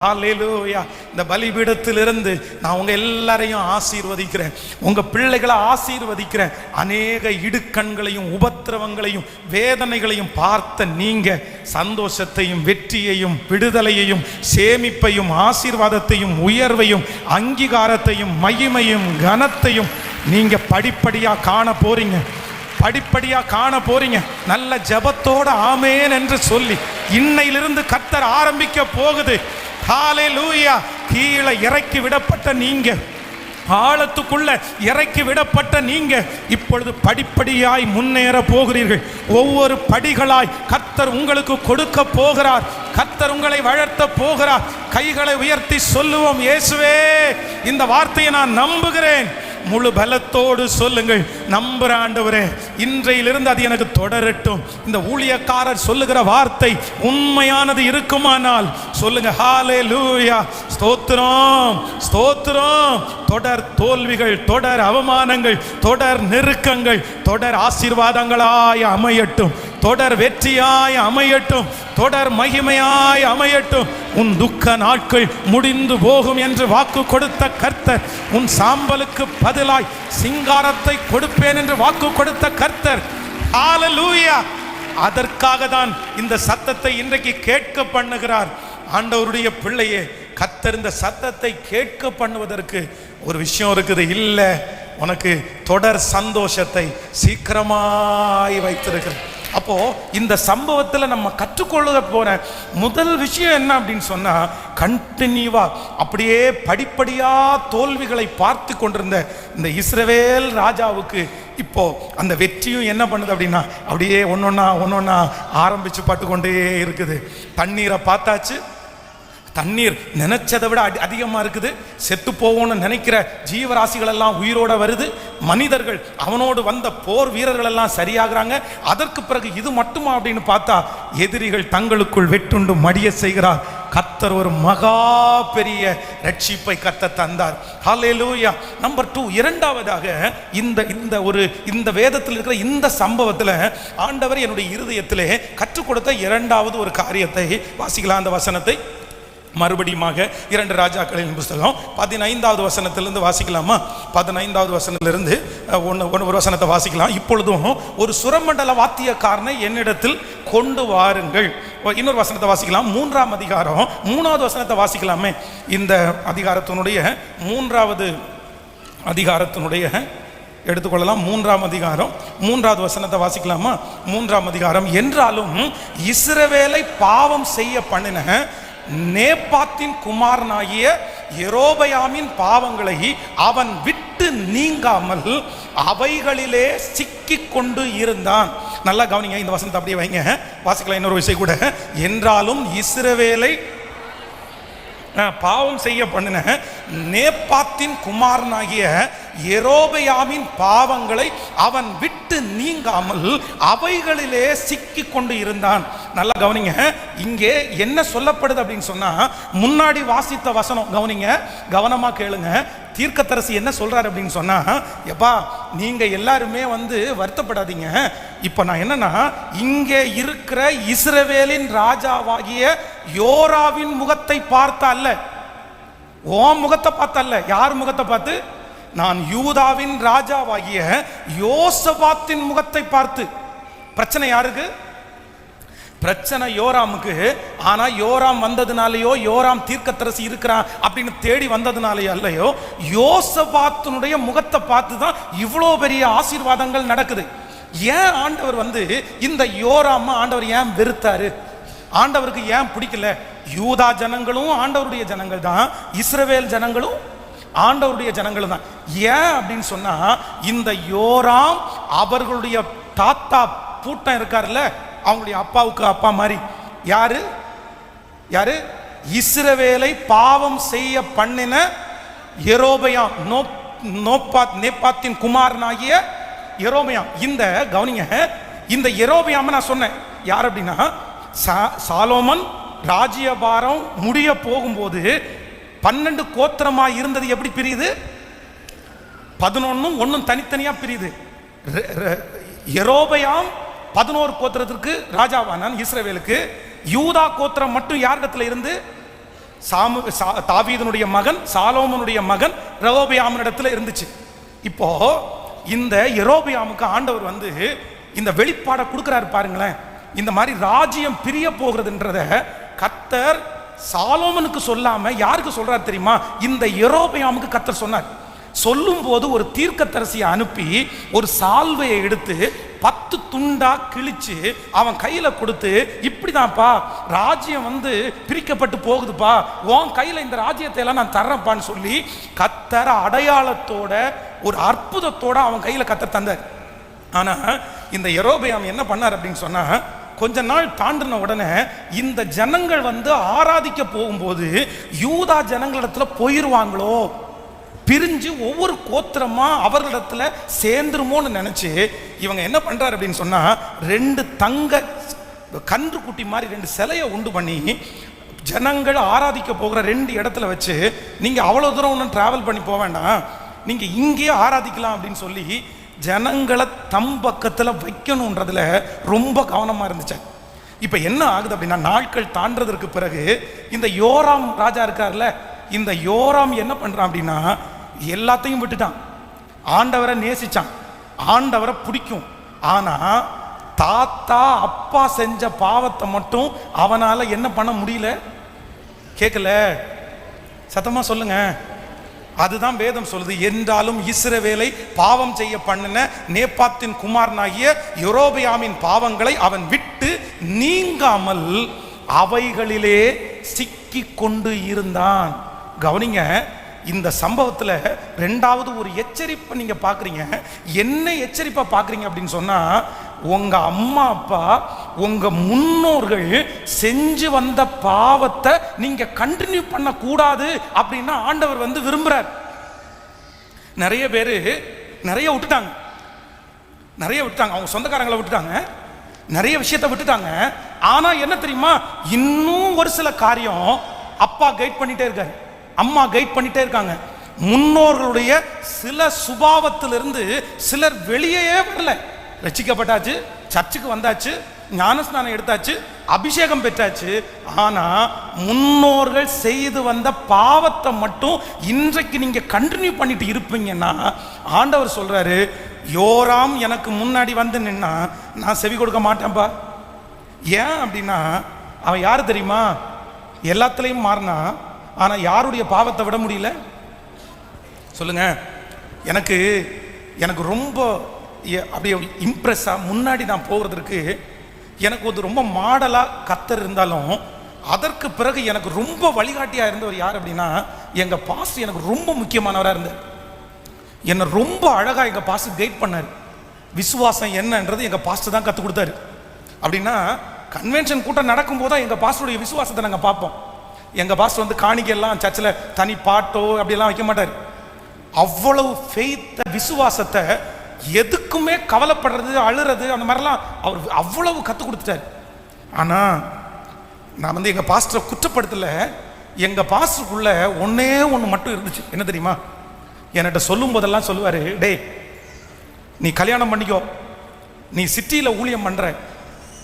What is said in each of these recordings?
ஹல்லேலூயா. இந்த பலிபீடத்திலிருந்து நான் உங்க எல்லாரையும் ஆசீர்வதிக்கிறேன், உங்க பிள்ளைகளை ஆசீர்வதிக்கிறேன். அநேக இடுக்கண்களையும் உபத்திரவங்களையும் வேதனைகளையும் பார்த்த நீங்க சந்தோஷத்தையும் வெற்றியையும் விடுதலையையும் சேமிப்பையும் ஆசீர்வாதத்தையும் உயர்வையும் அங்கீகாரத்தையும் மகிமையும் கனத்தையும் நீங்க படிப்படியா காண போறீங்க. படிப்படியா காண போறீங்க. நல்ல ஜெபத்தோட ஆமேன் என்று சொல்லி இன்னையிலிருந்து கர்த்தர் ஆரம்பிக்க போகுது. ஹல்லேலூயா. கீழே இறக்கி விடப்பட்ட நீங்க, ஆழத்துக்குள்ள இறக்கி விடப்பட்ட நீங்க இப்பொழுது படிப்படியாய் முன்னேற போகிறீர்கள். ஒவ்வொரு படிகளாய் கர்த்தர் உங்களுக்கு கொடுக்க போகிறார். கர்த்தர் உங்களை வளர்த்த போகிறார். கைகளை உயர்த்தி சொல்லுவோம், இயேசுவே இந்த வார்த்தையை நான் நம்புகிறேன். முழு பலத்தோடு சொல்லுங்கள், நம்புற ஆண்டவரே இன்றையிலிருந்து அது எனக்கு தொடரட்டும். இந்த ஊழியக்காரர் சொல்லுகிற வார்த்தை உண்மையானது இருக்குமானால் சொல்லுங்க, ஹல்லேலூயா. ஸ்தோத்திரம் ஸ்தோத்திரம். தொடர் தோல்விகள், தொடர் அவமானங்கள், தொடர் நெருக்கங்கள் தொடர் ஆசீர்வாதங்களாய் அமையட்டும், தொடர் வெற்றியாய் அமையட்டும், தொடர் மகிமையாய் அமையட்டும். உன் துக்க நாட்கள் முடிந்து போகும் என்று வாக்கு கொடுத்த கர்த்தர், உன் சாம்பலுக்கு பதிலாய் சிங்காரத்தை கொடுப்பேன் என்று வாக்கு கொடுத்த கர்த்தர், ஹல்லேலூயா. அதற்காக தான் இந்த சத்தத்தை இன்றைக்கு கேட்க பண்ணுகிறார். ஆண்டவருடைய பிள்ளையே, கர்த்தர் இந்த சத்தத்தை கேட்க பண்ணுவதற்கு ஒரு விஷயம் இருக்குது. இல்லை, உனக்கு தொடர் சந்தோஷத்தை சீக்கிரமாய் வைத்திருக்கிறார். அப்போ இந்த சம்பவத்தில் நம்ம கற்றுக்கொள்ள போற முதல் விஷயம் என்ன அப்படின்னு சொன்னா, கண்டினியூவா அப்படியே படிப்படியா தோல்விகளை பார்த்து கொண்டிருந்த இந்த இஸ்ரவேல் ராஜாவுக்கு இப்போ அந்த வெற்றியும் என்ன பண்ணுது அப்படின்னா, அப்படியே ஒன்னொன்னா ஆரம்பிச்சு பட்டுக்கொண்டே இருக்குது. தண்ணீரை பார்த்தாச்சு, தண்ணீர் நினைச்சதை விட அதிகமாக இருக்குது. செத்து போவோன்னு நினைக்கிற ஜீவராசிகள் எல்லாம் உயிரோட வருது. மனிதர்கள், அவனோடு வந்த போர் வீரர்கள் எல்லாம் சரியாகிறாங்க. அதற்கு பிறகு இது மட்டுமா அப்படின்னு பார்த்தா, எதிரிகள் தங்களுக்குள் வெட்டுண்டு மடிய செய்கிறார். கர்த்தர் ஒரு மகா பெரிய ரட்சிப்பை கர்த்தர் தந்தார். ஹல்லேலூயா. நம்பர் 2, இரண்டாவதாக இந்த வேதத்தில் இருக்கிற இந்த சம்பவத்தில் ஆண்டவர் என்னுடைய இருதயத்திலே கற்றுக் கொடுத்த இரண்டாவது ஒரு காரியத்தை வாசிக்கலாம். அந்த வசனத்தை மறுபடியுமாக 2 ராஜாக்களின் புஸ்தகம் 15வது வசனத்திலிருந்து வாசிக்கலாமா? 15வது வசனத்திலிருந்து ஒரு வசனத்தை வாசிக்கலாம். இப்பொழுதும் ஒரு சுரமண்டல வாத்தியக்காரனை என்னிடத்தில் கொண்டு வாருங்கள். இன்னொரு வசனத்தை வாசிக்கலாம். 3ஆம் அதிகாரம் 3வது வசனத்தை வாசிக்கலாமே. இந்த அதிகாரத்தினுடைய 3வது அதிகாரத்தினுடைய எடுத்துக்கொள்ளலாம். 3ஆம் அதிகாரம் 3வது வசனத்தை வாசிக்கலாமா? 3ஆம் அதிகாரம், என்றாலும் இஸ்ரவேலை பாவம் செய்ய பண்ணின நேபாத்தின் குமாரனாகிய யெரொபெயாமின் பாவங்களை அவன் விட்டு நீங்காமல் அவைகளிலே சிக்கிக் கொண்டு இருந்தான். நல்லா கவனிங்க, இந்த வசனத்தை அப்படியே வைங்க, வாசிக்கலாம். இன்னொரு விஷயம் கூட, என்றாலும் இஸ்ரவேலை பாவம் செய்ய பண்ணின நேபாத்தின் குமாரனாகிய யெரொபெயாமின் பாவங்களை அவன் விட்டு நீங்காமல் அவைகளிலே சிக்கி கொண்டு இருந்தான். நல்லா கவனிங்க, இங்கே என்ன சொல்லப்படுது அப்படின்னு சொன்னா, முன்னாடி வாசித்த வசனம் கவனிங்க, கவனமா கேளுங்க. தீர்க்கதரிசி என்ன சொல்றாரு அப்படின்னு சொன்னா, எப்பா நீங்க எல்லாருமே வருத்தப்படாதீங்க. இப்ப நான் என்னன்னா, இங்கே இருக்கிற இஸ்ரவேலின் ராஜாவாகிய யோராவின் முகத்தை பார்த்த அல்ல, ஓம் முகத்தை பார்த்த அல்ல. யார் முகத்தை பார்த்து? நான் யூதாவின் ராஜாவாகிய யோசபாத்தின் முகத்தை பார்த்து. பிரச்சனை யாருக்கு? பிரச்சனை யோராமுக்கு. ஆனா யோராம் வந்ததுனாலயோ, யோராம் தீர்க்கதரிசி இருக்கிறான் அப்படின்னு தேடி வந்ததுனாலயோ அல்லையோ, யோசபாத்தினுடைய முகத்தை பார்த்து தான் இவ்வளோ பெரிய ஆசீர்வாதங்கள் நடக்குது. ஏன் ஆண்டவர் இந்த யோராம ஆண்டவர் ஏன் வெறுத்தாரு? ஆண்டவருக்கு ஏன் பிடிக்கல? யூதா ஜனங்களும் ஆண்டவருடைய ஜனங்கள் தான், இஸ்ரவேல் ஜனங்களும் ஆண்டவருடைய ஜனங்கள் தான். ஏன் அப்படின்னு சொன்னா, இந்த யோராம் அவர்களுடைய தாத்தா பூட்டம் இருக்காருல்ல, அவங்களுடைய அப்பாவுக்கு அப்பா மாதிரி. யாரு யாரு? இஸ்ரவேலை பாவம் செய்ய பண்ணின யெரொபெயாம், நேபாத்தின் குமாரனாகிய யெரொபெயாம். இந்த கவனிங்க, இந்த யெரொபெயாம் நான் சொன்னேன் யார் அப்படின்னா, சாலோமன் ராஜ்யபாரம் முடிய போகும்போது 12 கோத்திரமா இருந்தது எப்படி பிரியுது? 11 1 தனித்தனியா பிரியுது. யெரொபெயாம் 11 கோத்திரத்திற்கு ராஜாவானான் இஸ்ரவேலுக்கு. யூதா கோத்திரம் மட்டும் யாரிடத்துல இருந்து? தாவீதனுடைய மகன் சாலோமனுடைய மகன் ரெகொபெயாமினிடத்துல இருந்துச்சு. இப்போ இந்த யெரொபெயாமுக்கு ஆண்டவர் வந்து இந்த வெளிப்பாடை கொடுக்கிறாரு பாருங்களேன். இந்த மாதிரி ராஜ்யம் பிரிய போகிறதுன்றத கர்த்தர் சாலோமனுக்கு சொல்லாம யாருக்கு சொல்றாரு தெரியுமா? இந்த யெரொபெயாமுக்கு கர்த்தர் சொன்னார். சொல்லும் போது ஒரு தீர்க்கதரிசியை அனுப்பி ஒரு சால்வையை எடுத்து 10 துண்டா கிழிச்சு அவன் கையில கொடுத்து, இப்படிதான்ப்பா ராஜ்யம் வந்து பிரிக்கப்பட்டு போகுதுப்பா, உன் கையில இந்த ராஜ்யத்தை எல்லாம் நான் தர்றேன்ப்பான்னு சொல்லி கர்த்தர் அடையாளத்தோட ஒரு அற்புதத்தோட அவன் கையில கர்த்தர் தந்தார். ஆனா இந்த யெரொபெயாம் என்ன பண்ணார் அப்படின்னு சொன்னா, கொஞ்ச நாள் தாண்டின உடனே இந்த ஜனங்கள் வந்து ஆராதிக்க போகும்போது யூதா ஜனங்களிடத்துல போயிருவாங்களோ, பிரிஞ்சு ஒவ்வொரு கோத்திரமா அவர்களிடத்துல சேர்ந்துருமோன்னு நினைச்சு இவங்க என்ன பண்றாரு அப்படின்னு சொன்னா, 2 தங்க கன்று குட்டி மாதிரி 2 சிலையை உண்டு பண்ணி ஜனங்கள் ஆராதிக்க போகிற 2 இடத்துல வச்சு, நீங்க அவ்வளவு தூரம் ஒன்றும் டிராவல் பண்ணி போக வேண்டாம், நீங்க இங்கேயே ஆராதிக்கலாம் அப்படின்னு சொல்லி ஜனங்களை தம் பக்கத்துல வைக்கணும்ன்றதுல ரொம்ப கவனமா இருந்துச்சு. இப்ப என்ன ஆகுது அப்படின்னா, நாட்கள் தாண்டதற்கு பிறகு இந்த யோராம் ராஜா இருக்கார்ல, இந்த யோராம் என்ன பண்றான் அப்படின்னா, எல்லாத்தையும் விட்டுட்டான். ஆண்டவரை நேசிச்சான், ஆண்டவரை பிடிக்கும். ஆனா தாத்தா அப்பா செஞ்ச பாவத்தை மட்டும் அவனால என்ன பண்ண முடியல. கேட்கல? சத்தமா சொல்லுங்க. அதுதான் வேதம் சொல்லுது. என்றாலும் இஸ்ரவேலை பாவம் செய்ய பண்ணின நேபாத்தின் குமாரனாகிய யெரொபெயாமின் பாவங்களை அவன் விட்டு நீங்காமல் அவைகளிலே சிக்கி கொண்டு இருந்தான். கவனிங்க, இந்த சம்பவத்துல 2வது ஒரு எச்சரிப்பை நீங்க பாக்குறீங்க. என்ன எச்சரிப்பை பாக்குறீங்க அப்படின்னு சொன்னா, உங்க அம்மா அப்பா உங்க முன்னோர்கள் செஞ்சு வந்த பாவத்தை நீங்க கண்டினியூ பண்ண கூடாது அப்படின்னா ஆண்டவர் வந்து விரும்புறார். நிறைய பேரு நிறைய விட்டுட்டாங்க, அவங்க சொந்தக்காரங்களை விட்டுட்டாங்க, நிறைய விஷயத்தை விட்டுட்டாங்க. ஆனா என்ன தெரியுமா, இன்னும் ஒரு சில காரியம் அப்பா கைட் பண்ணிட்டே இருக்காரு, அம்மா கைட் பண்ணிட்டே இருக்காங்க. முன்னோர்களுடைய சில சுபாவத்திலிருந்து சிலர் வெளியே வரல. ரட்சிக்கப்பட்டாச்சு, சர்ச்சுக்கு வந்தாச்சு, ஞானஸ்நானம் எடுத்தாச்சு, அபிஷேகம் பெற்றாச்சு. ஆனா முன்னோர்கள் செய்து வந்த பாவத்தை மட்டும் இன்றைக்கு நீங்க கண்டினியூ பண்ணிட்டு இருப்பீங்கன்னா ஆண்டவர் சொல்றாரு, யோராம் எனக்கு முன்னாடி வந்து நின்னா நான் செவி கொடுக்க மாட்டேன்பா. ஏன் அப்படின்னா, அவன் யாரு தெரியுமா? எல்லாத்துலயும் மாறினா, ஆனா யாருடைய பாவத்தை விட முடியல. சொல்லுங்க. எனக்கு ரொம்ப அப்படியே இம்ப்ரெஸ்ஸா முன்னாடி நான் போகிறதுக்கு எனக்கு ஒரு ரொம்ப மாடலா கர்த்தர் இருந்தாலும், அதற்கு பிறகு எனக்கு ரொம்ப வழிகாட்டியா இருந்தவர் யார் அப்படின்னா, எங்க பாஸ்டர் எனக்கு ரொம்ப முக்கியமானவராக இருந்தார். என்னை ரொம்ப அழகா எங்க பாஸ்டர் கைட் பண்ணார். விசுவாசம் என்னன்றது எங்க பாஸ்டர் தான் கற்றுக் கொடுத்தாரு. அப்படின்னா கன்வென்ஷன் கூட்டம் நடக்கும்போது தான் எங்க பாஸ்டருடைய விசுவாசத்தை நாங்கள் பார்ப்போம். எங்க பாஸ்டர் வந்து காணிக்கையெல்லாம் சர்ச்சில் தனி பாட்டோ அப்படியெல்லாம் வைக்க மாட்டார். அவ்வளவு ஃபெய்த், விசுவாசத்தை, எதுக்குமே கவலைப்படுறது, அழுறது, அந்த மாதிரிலாம் அவர் அவ்வளவு கற்றுக் கொடுத்துட்டார். ஆனால் நான் வந்து எங்கள் பாஸ்டரை குற்றப்படுத்தல. எங்கள் பாஸ்டருக்குள்ள ஒன்னே ஒன்று மட்டும் இருந்துச்சு. என்ன தெரியுமா? என்கிட்ட சொல்லும் போதெல்லாம் சொல்லுவார், டேய் நீ கல்யாணம் பண்ணிக்கோ, நீ சிட்டியில் ஊழியம் பண்ணுற,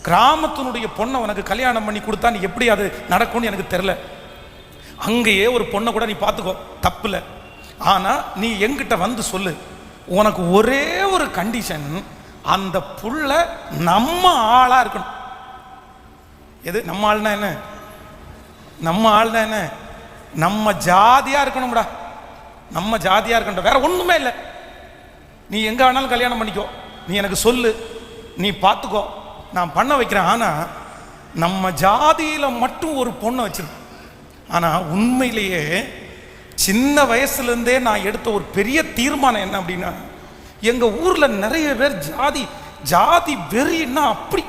கிராமத்தினுடைய பொண்ணை உனக்கு கல்யாணம் பண்ணி கொடுத்தா நீ எப்படி அது நடக்கும்னு எனக்கு தெரில. அங்கேயே ஒரு பொண்ணை கூட நீ பார்த்துக்கோ, தப்பில்லை. ஆனால் நீ என்கிட்ட வந்து சொல்லு, உனக்கு ஒரே ஒரு கண்டிஷன், அந்த புள்ள நம்ம ஆளா இருக்கணும். எது நம்ம ஆள்னா என்ன? நம்ம ஆள்னா என்ன? நம்ம ஜாதியா இருக்கணும்டா, நம்ம ஜாதியா இருக்கணும், வேற ஒண்ணுமே இல்லை. நீ எங்க வேணாலும் கல்யாணம் பண்ணிக்கோ, நீ எனக்கு சொல்லு, நீ பார்த்துக்கோ, நான் பண்ண வைக்கிறேன். ஆனா நம்ம ஜாதியில மட்டும் ஒரு பொண்ணை வச்சிருக்கோம். ஆனா உண்மையிலேயே சின்ன வயசுல இருந்தே நான் எடுத்த ஒரு பெரிய தீர்மானம் என்ன அப்படின்னா, எங்க ஊர்ல நிறைய பேர் ஜாதி வெறின்னா அப்படி,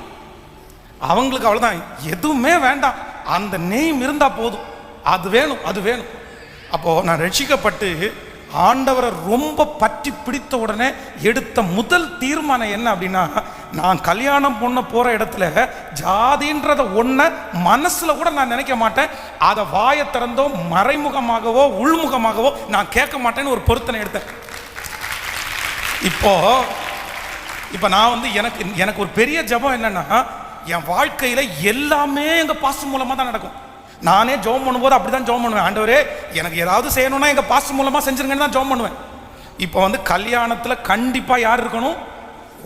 அவங்களுக்கு அவ்வளவுதான், எதுவுமே வேண்டாம், அந்த நேம் இருந்தா போதும், அது வேணும் அது வேணும். அப்போ நான் ரட்சிக்கப்பட்டு ஆண்டவரை ரொம்ப பற்றி பிடித்த உடனே எடுத்த முதல் தீர்மானம் என்ன அப்படின்னா, நான் கல்யாணம் பண்ண போற இடத்துல ஜாதின்றத ஒன்ன மனசுல கூட நான் நினைக்க மாட்டேன், அதை வாயை திறந்தோ மறைமுகமாகவோ உள்முகமாகவோ நான் கேட்க மாட்டேன்னு ஒரு பொருத்தனை எடுத்தேன். இப்போ நான் வந்து எனக்கு ஒரு பெரிய ஜபம் என்னன்னா, என் வாழ்க்கையில எல்லாமே எங்க பாஸ்டர் மூலமா தான் நடக்கும். நானே ஜெபம் பண்ணும்போது அப்படிதான் ஜெபம் பண்ணுவேன். ஆண்டவரே எனக்கு ஏதாவது செய்யணும்னா எங்க பாஸ்டர் மூலமா செஞ்சிருங்கன்னு தான் ஜெபம் பண்ணுவேன். இப்போ வந்து கல்யாணத்துல கண்டிப்பா யார் இருக்கணும்?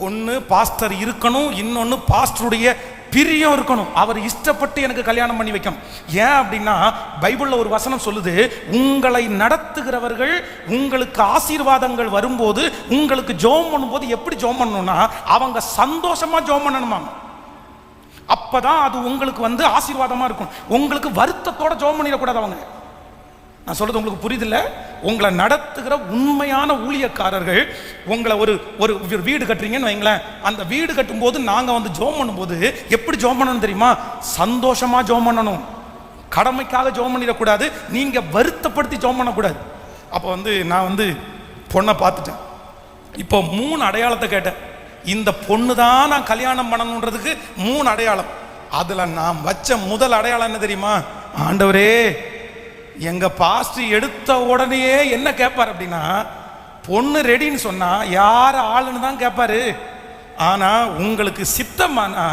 ஒன்று பாஸ்டர் இருக்கணும், இன்னொன்று பாஸ்டருடைய பிரியம் இருக்கணும். அவர் இஷ்டப்பட்டு எனக்கு கல்யாணம் பண்ணி வைக்கணும். ஏன் அப்படின்னா பைபிள்ல ஒரு வசனம் சொல்லுது, உங்களை நடத்துகிறவர்கள் உங்களுக்கு ஆசீர்வாதங்கள் வரும்போது உங்களுக்கு ஜெபம் பண்ணும்போது எப்படி ஜெபம் பண்ணணும்னா அவங்க சந்தோஷமா ஜெபம் பண்ணணுமா. அப்பதான் அது உங்களுக்கு வந்து ஆசீர்வாதமா இருக்கும். உங்களுக்கு வருத்தத்தோட ஜெபம் பண்ணிடக்கூடாது. அவங்க, நான் சொல்றது உங்களுக்கு புரியுதில்ல? உங்களை நடத்துகிற உண்மையான ஊழியக்காரர்கள் உங்களை ஒரு வீடு கட்டுறீங்கன்னு வைங்களேன், அந்த வீடு கட்டும் போது நாங்க வந்து ஜெபம் பண்ணும்போது எப்படி ஜெபம் பண்ணணும் தெரியுமா? சந்தோஷமா ஜெபம் பண்ணணும். கடமைக்காக ஜெபம் பண்ணிடக்கூடாது, நீங்க வருத்தப்படுத்தி ஜெபம் பண்ணக்கூடாது. அப்போ வந்து நான் வந்து பொண்ணை பார்த்துட்டேன். இப்போ 3 அடையாளத்தை கேட்டேன். இந்த பொண்ணு தான் நான் கல்யாணம் பண்ணணுன்றதுக்கு 3 அடையாளம். அதுல நான் வச்ச முதல் அடையாளம் என்ன தெரியுமா? ஆண்டவரே, எங்க பாஸ்டர் எடுத்த உடனே என்ன கேட்பார் அப்படின்னா, பொண்ணு ரெடின்னு சொன்னா யார் ஆளுன்னு தான் கேட்பாரு. ஆனா உங்களுக்கு சித்தமானா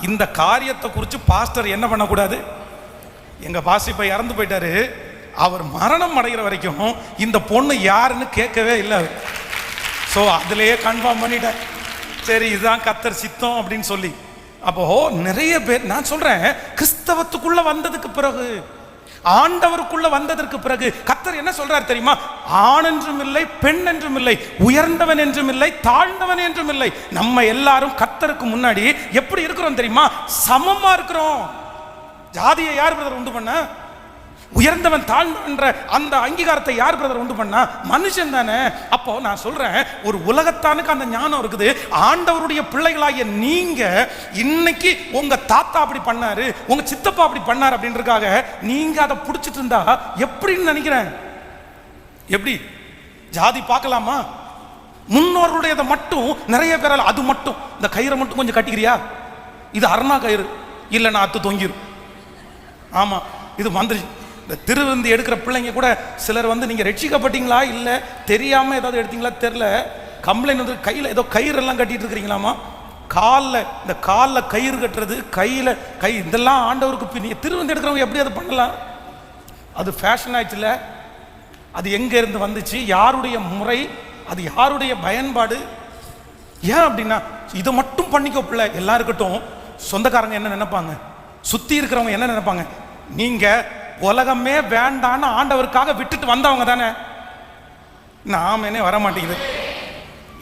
இந்த காரியத்தை குறித்து பாஸ்டர் என்ன பண்ணக்கூடாது. எங்க பாஸ்டர் இப்ப இறந்து போயிட்டாரு, அவர் மரணம் அடைகிற வரைக்கும் இந்த பொண்ணு யாருன்னு கேட்கவே இல்லை. ஸோ அதுலயே கன்ஃபார்ம் பண்ணிட்டேன், சரி இதுதான் கர்த்தர் சித்தம் அப்படின்னு சொல்லி. அப்போ நிறைய பேர், நான் சொல்றேன், கிறிஸ்தவத்துக்குள்ள வந்ததுக்கு பிறகு, ஆண்டவருக்குள்ள வந்ததற்கு பிறகு கர்த்தர் என்ன சொல்றார் தெரியுமா? ஆண் என்றும் இல்லை, பெண் என்றும் இல்லை, உயர்ந்தவன் என்றும் இல்லை, தாழ்ந்தவன் என்றும் இல்லை. நம்ம எல்லாரும் கர்த்தருக்கு முன்னாடி எப்படி இருக்கிறோம் தெரியுமா? சமமா இருக்கிறோம். ஜாதியை யார் பிரதர் உண்டு பண்ண? உயர்ந்தவன் தாழ்ந்தவன்ற அந்த அங்கீகாரத்தை யார் பிரதர் உண்டு பண்ணா? மனுஷன் தானே. அப்போ நான் சொல்றேன், ஒரு உலகத்தானுக்கு அந்த ஞானம் இருக்குது. ஆண்டவருடைய பிள்ளைகளாகிய நீங்க இன்னைக்கு உங்க தாத்தா அப்படி பண்ணாரு, உங்க சித்தப்பா அப்படி பண்ணாரு அப்படின்றதுக்காக நீங்க அதை பிடிச்சிட்டு இருந்தா எப்படின்னு நினைக்கிறேன். எப்படி ஜாதி பார்க்கலாமா? முன்னோர்களுடையதை மட்டும் நிறைய பேரால், அது மட்டும் இந்த கயிறை மட்டும் கொஞ்சம் கட்டிக்கிறியா, இது அருணா கயிறு இல்லை நான் அத்து தொங்கிரும். ஆமா, இது மந்திரி. இந்த திருவிருந்து எடுக்கிற பிள்ளைங்க கூட சிலர் வந்து நீங்க ரட்சிக்கப்பட்டீங்களா இல்லை தெரியாம ஏதாவது எடுத்தீங்களா தெரியல, கம்ப்ளைண்ட் வந்து கையில் ஏதோ கயிறு எல்லாம் கட்டிட்டு இருக்கிறீங்களாமா. காலில், இந்த காலில் கயிறு கட்டுறது, கையில் இதெல்லாம் ஆண்டவருக்கு. நீங்க திருவிருந்து எடுக்கிறவங்க எப்படி அதை பண்ணலாம்? அது ஃபேஷன் ஆயிடுச்சுல. அது எங்க இருந்து வந்துச்சு? யாருடைய முறை? அது யாருடைய பயன்பாடு? ஏன் அப்படின்னா இதை மட்டும் பண்ணிக்கோ பிள்ளை, எல்லாம் இருக்கட்டும். சொந்தக்காரங்க என்ன நினைப்பாங்க? சுத்தி இருக்கிறவங்க என்ன நினைப்பாங்க? நீங்க உலகமே வேண்டான்னு ஆண்டவருக்காக விட்டுட்டு வந்தவங்க தானே. நாம என்ன வர மாட்டேங்குது.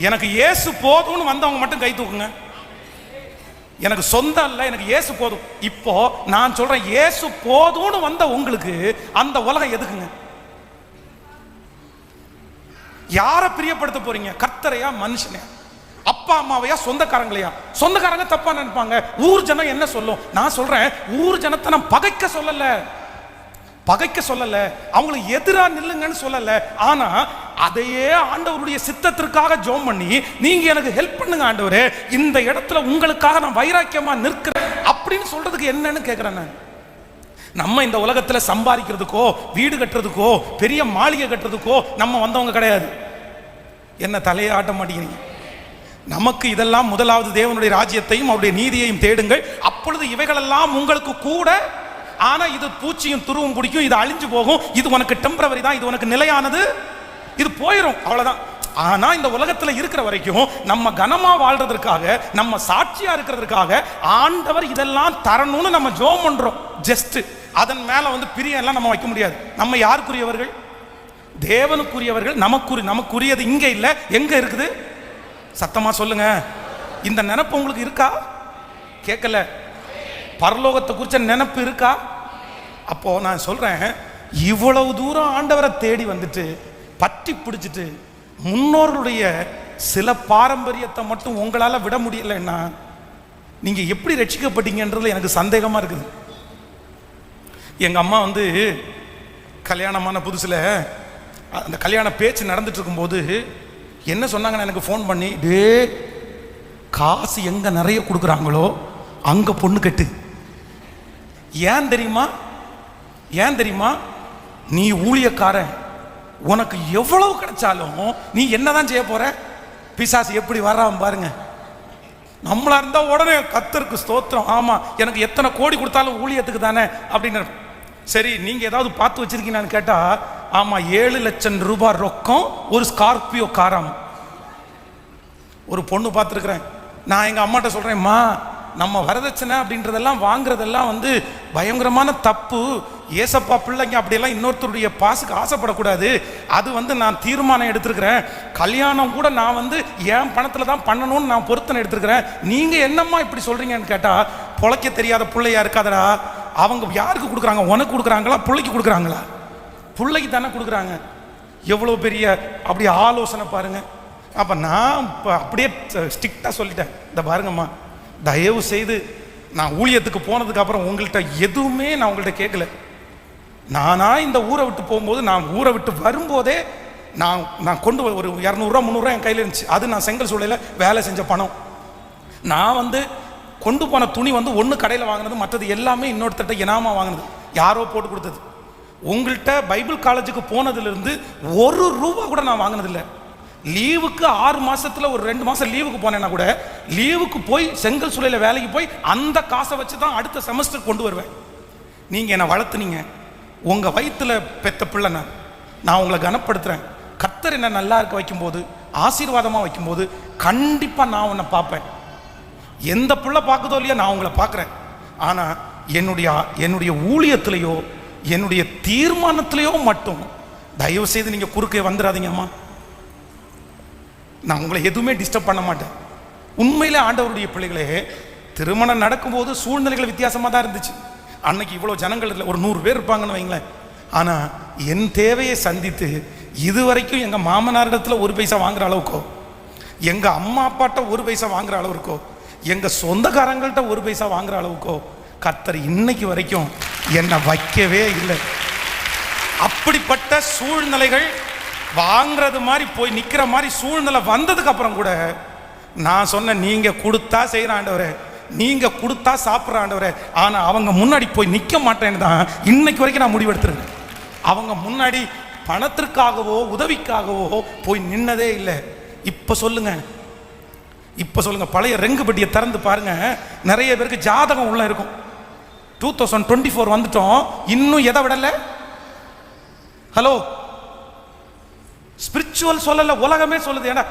எனக்கு இயேசு போதும்னு வந்தவங்க மட்டும் கை தூக்குங்க. எனக்கு சொந்தம் இல்லை, எனக்கு இயேசு போதும். இப்போ நான் சொல்றேன், இயேசு போதும்னு வந்த உங்களுக்கு அந்த உலகம் எதுக்குங்க? யாரை பிரியப்படுத்த போறீங்க? கர்த்தரையா, மனுஷனே? அப்பா அம்மாவையா, சொந்தக்காரங்களையா? சொந்தக்காரங்க தப்பா நினைப்பாங்க. ஊர் ஜனம் என்ன சொல்லும்? நான் சொல்றேன், ஊர் ஜனத்தை நான் பகைக்க சொல்லல, அவங்களுக்கு எதிரா நில்லுங்கன்னு சொல்லல. ஆனா அதையே ஆண்டவருடைய சித்தத்திற்காக ஜெபம் பண்ணி, நீங்க எனக்கு ஹெல்ப் பண்ணுங்க ஆண்டவரே, இந்த இடத்துல உங்களுக்காக நான் வைராக்கியமா நிற்கிறேன் அப்படின்னு சொல்றதுக்கு என்னன்னு கேட்கிறேன் நான். நம்ம இந்த உலகத்துல சம்பாதிக்கிறதுக்கோ, வீடு கட்டுறதுக்கோ, பெரிய மாளிகை கட்டுறதுக்கோ நம்ம வந்தவங்க கிடையாது. என்ன தலையை ஆட்ட மாட்டேங்கிறீங்க? நமக்கு இதெல்லாம் முதலாவது தேவனுடைய ராஜ்யத்தையும் அவருடைய நீதியையும் தேடுங்கள், அப்பொழுது இவைகளெல்லாம் உங்களுக்கு கூட. ஆனா இது பூச்சியும் துருவும் பிடிக்கும், இது அழிஞ்சு போகும், இது உனக்கு டெம்பரவரி தான், இது உனக்கு நிலையானது, இது போயிடும், அவ்வளவுதான். ஆனா இந்த உலகத்துல இருக்கிற வரைக்கும் நம்ம கனமா வாழ்றதற்காக, நம்ம சாட்சியா இருக்கிறதுக்காக ஆண்டவர் இதெல்லாம் தரணும்னு நம்ம ஜெபம் பண்றோம். ஜஸ்ட் அதன் மேல வந்து பிரியம் எல்லாம் நம்ம வைக்க முடியாது. நம்ம யாருக்குரியவர்கள்? தேவனுக்குரியவர்கள். நமக்குரியது இங்க இல்ல, எங்க இருக்குது? சத்தமா சொல்லுங்க. இந்த நினைப்பு உங்களுக்கு இருக்கா? கேட்கல. பரலோகத்தை குறிச்ச நினைப்பு இருக்கா? அப்போ நான் சொல்றேன், இவ்வளவு தூரம் ஆண்டவரை தேடி வந்துட்டு பற்றி பிடிச்சிட்டு முன்னோர்களுடைய சில பாரம்பரியத்தை மட்டும் உங்களால விட முடியலன்னா நீங்க எப்படி ரட்சிக்கப்பட்டீங்கன்றது எனக்கு சந்தேகமா இருக்குது. எங்க அம்மா வந்து கல்யாணமான புதுசுல அந்த கல்யாண பேச்சு நடந்துட்டு இருக்கும்போது என்ன சொன்னாங்கன்னு எனக்கு ஃபோன் பண்ணி, டே காசு எங்க நிறைய கொடுக்குறாங்களோ அங்க பொண்ணு கட்டு. ஏன் தெரியுமா? நீ ஊழியக்காரன், உனக்கு எவ்வளவு கிடைச்சாலும் நீ என்னதான் செய்ய போற? பிசாசு எப்படி வர்றான் பாருங்க. நம்மளா இருந்தா உடனே கர்த்தருக்கு ஸ்தோத்திரம், ஆமா எனக்கு எத்தனை கோடி கொடுத்தாலும் ஊழியத்துக்கு தானே அப்படின்னு. சரி நீங்க ஏதாவது பார்த்து வச்சிருக்கீங்கன்னு கேட்டா, ஆமா 7 லட்சம் ரூபாய் ரொக்கம், ஒரு ஸ்கார்பியோ காராம். ஒரு பொண்ணு பார்த்துருக்குறேன். நான் எங்க அம்மாட்ட சொல்றேன்மா, நம்ம வரதட்சணை அப்படின்றதெல்லாம் வாங்குறதெல்லாம் வந்து பயங்கரமான தப்பு. ஏசப்பா பிள்ளைங்க அப்படியெல்லாம் இன்னொருத்தருடைய பாசுக்கு ஆசைப்படக்கூடாது. அது வந்து நான் தீர்மானம் எடுத்திருக்கிறேன். கல்யாணம் கூட நான் வந்து என் பணத்தில் தான் பண்ணணும்னு நான் பொருத்தனை எடுத்திருக்கிறேன். நீங்கள் என்னம்மா இப்படி சொல்கிறீங்கன்னு கேட்டால், பொழைக்க தெரியாத பிள்ளையா இருக்காதடா. அவங்க யாருக்கு கொடுக்குறாங்க? உனக்கு கொடுக்குறாங்களா, பிள்ளைக்கு கொடுக்குறாங்களா? பிள்ளைக்கு தானே கொடுக்குறாங்க. எவ்வளோ பெரிய அப்படி ஆலோசனை பாருங்கள். அப்போ நான் இப்போ அப்படியே ஸ்ட்ரிக்டாக சொல்லிட்டேன், இந்த பாருங்கம்மா, தயவு செய்து நான் ஊழியத்துக்கு போனதுக்கு அப்புறம் உங்கள்கிட்ட எதுவுமே நான் உங்கள்கிட்ட கேட்கல. நானா இந்த ஊரை விட்டு போகும்போது, நான் ஊரை விட்டு வரும்போதே நான் கொண்டு ஒரு 200 300 என் கையில் இருந்துச்சு. அது நான் செங்கல் சூளையில் வேலை செஞ்ச பணம். நான் வந்து கொண்டு போன துணி வந்து ஒன்று கடையில் வாங்கினது, மற்றது எல்லாமே இன்னொருத்தட்ட இனாமா வாங்கினது, யாரோ போட்டு கொடுத்தது. உங்கள்கிட்ட பைபிள் காலேஜுக்கு போனதுலேருந்து 1 ரூபா கூட நான் வாங்கினதில்லை. லீவுக்கு 6 மாசத்துல ஒரு 2 மாசம் லீவுக்கு போனேன்னா கூட, லீவுக்கு போய் செங்கல் சூளையில் வேலைக்கு போய் அந்த காசை வச்சு தான் அடுத்த செமஸ்டர் கொண்டு வருவேன். நீங்கள் என்னை வளர்த்துனீங்க, உங்கள் வயிற்றுல பெத்த பிள்ளை நான் உங்களை கனப்படுத்துகிறேன். கர்த்தர் என்ன நல்லா இருக்க வைக்கும்போது, ஆசீர்வாதமாக வைக்கும்போது கண்டிப்பாக நான் உன்னை பார்ப்பேன். எந்த பிள்ளை பார்க்குதோ இல்லையா, நான் உங்களை பார்க்குறேன். ஆனால் என்னுடைய ஊழியத்திலேயோ என்னுடைய தீர்மானத்திலேயோ மட்டும் தயவு செய்து நீங்கள் குறுக்கே வந்துடாதீங்கம்மா. நான் உங்களை எதுவுமே டிஸ்டர்ப் பண்ண மாட்டேன். உண்மையிலே ஆண்டவருடைய பிள்ளைகளே, திருமணம் நடக்கும்போது சூழ்நிலைகள் வித்தியாசமாக தான் இருந்துச்சு. அன்னைக்கு இவ்வளோ ஜனங்கள் இல்லை, ஒரு 100 பேர் இருப்பாங்கன்னு வைங்களேன். ஆனால் என் தேவையை சந்தித்து இதுவரைக்கும் எங்கள் மாமனாரிடத்தில் 1 பைசா வாங்குற அளவுக்கோ, எங்கள் அம்மா அப்பாட்ட 1 பைசா வாங்குற அளவுக்கோ, எங்கள் சொந்தக்காரங்கள்ட்ட 1 பைசா வாங்குற அளவுக்கோ கர்த்தர் இன்னைக்கு வரைக்கும் என்னை வைக்கவே இல்லை. அப்படிப்பட்ட சூழ்நிலைகள் வாங்கிறது மாதிரி போய் நிற்கிற மாதிரி சூழ்நிலை வந்ததுக்கு அப்புறம் கூட நான் சொன்னேன், நீங்கள் கொடுத்தா செய்கிற ஆண்டவரே, நீங்கள் கொடுத்தா சாப்பிட்ற ஆண்டவரே. ஆனால் அவங்க முன்னாடி போய் நிற்க மாட்டேன்னு தான் இன்னைக்கு வரைக்கும் நான் முடிவெடுத்துருக்கேன். அவங்க முன்னாடி பணத்திற்காகவோ உதவிக்காகவோ போய் நின்னதே இல்லை. இப்போ சொல்லுங்க, பழைய ரெங்கு பெட்டியை திறந்து பாருங்க, நிறைய பேருக்கு ஜாதகம் உள்ள இருக்கும். 2024 வந்துட்டோம், இன்னும் எதை விடலை? ஹலோ, ஸ்பிரிச்சுவல் சொல்லல, உலகமே சொல்லுது. ஏன்னா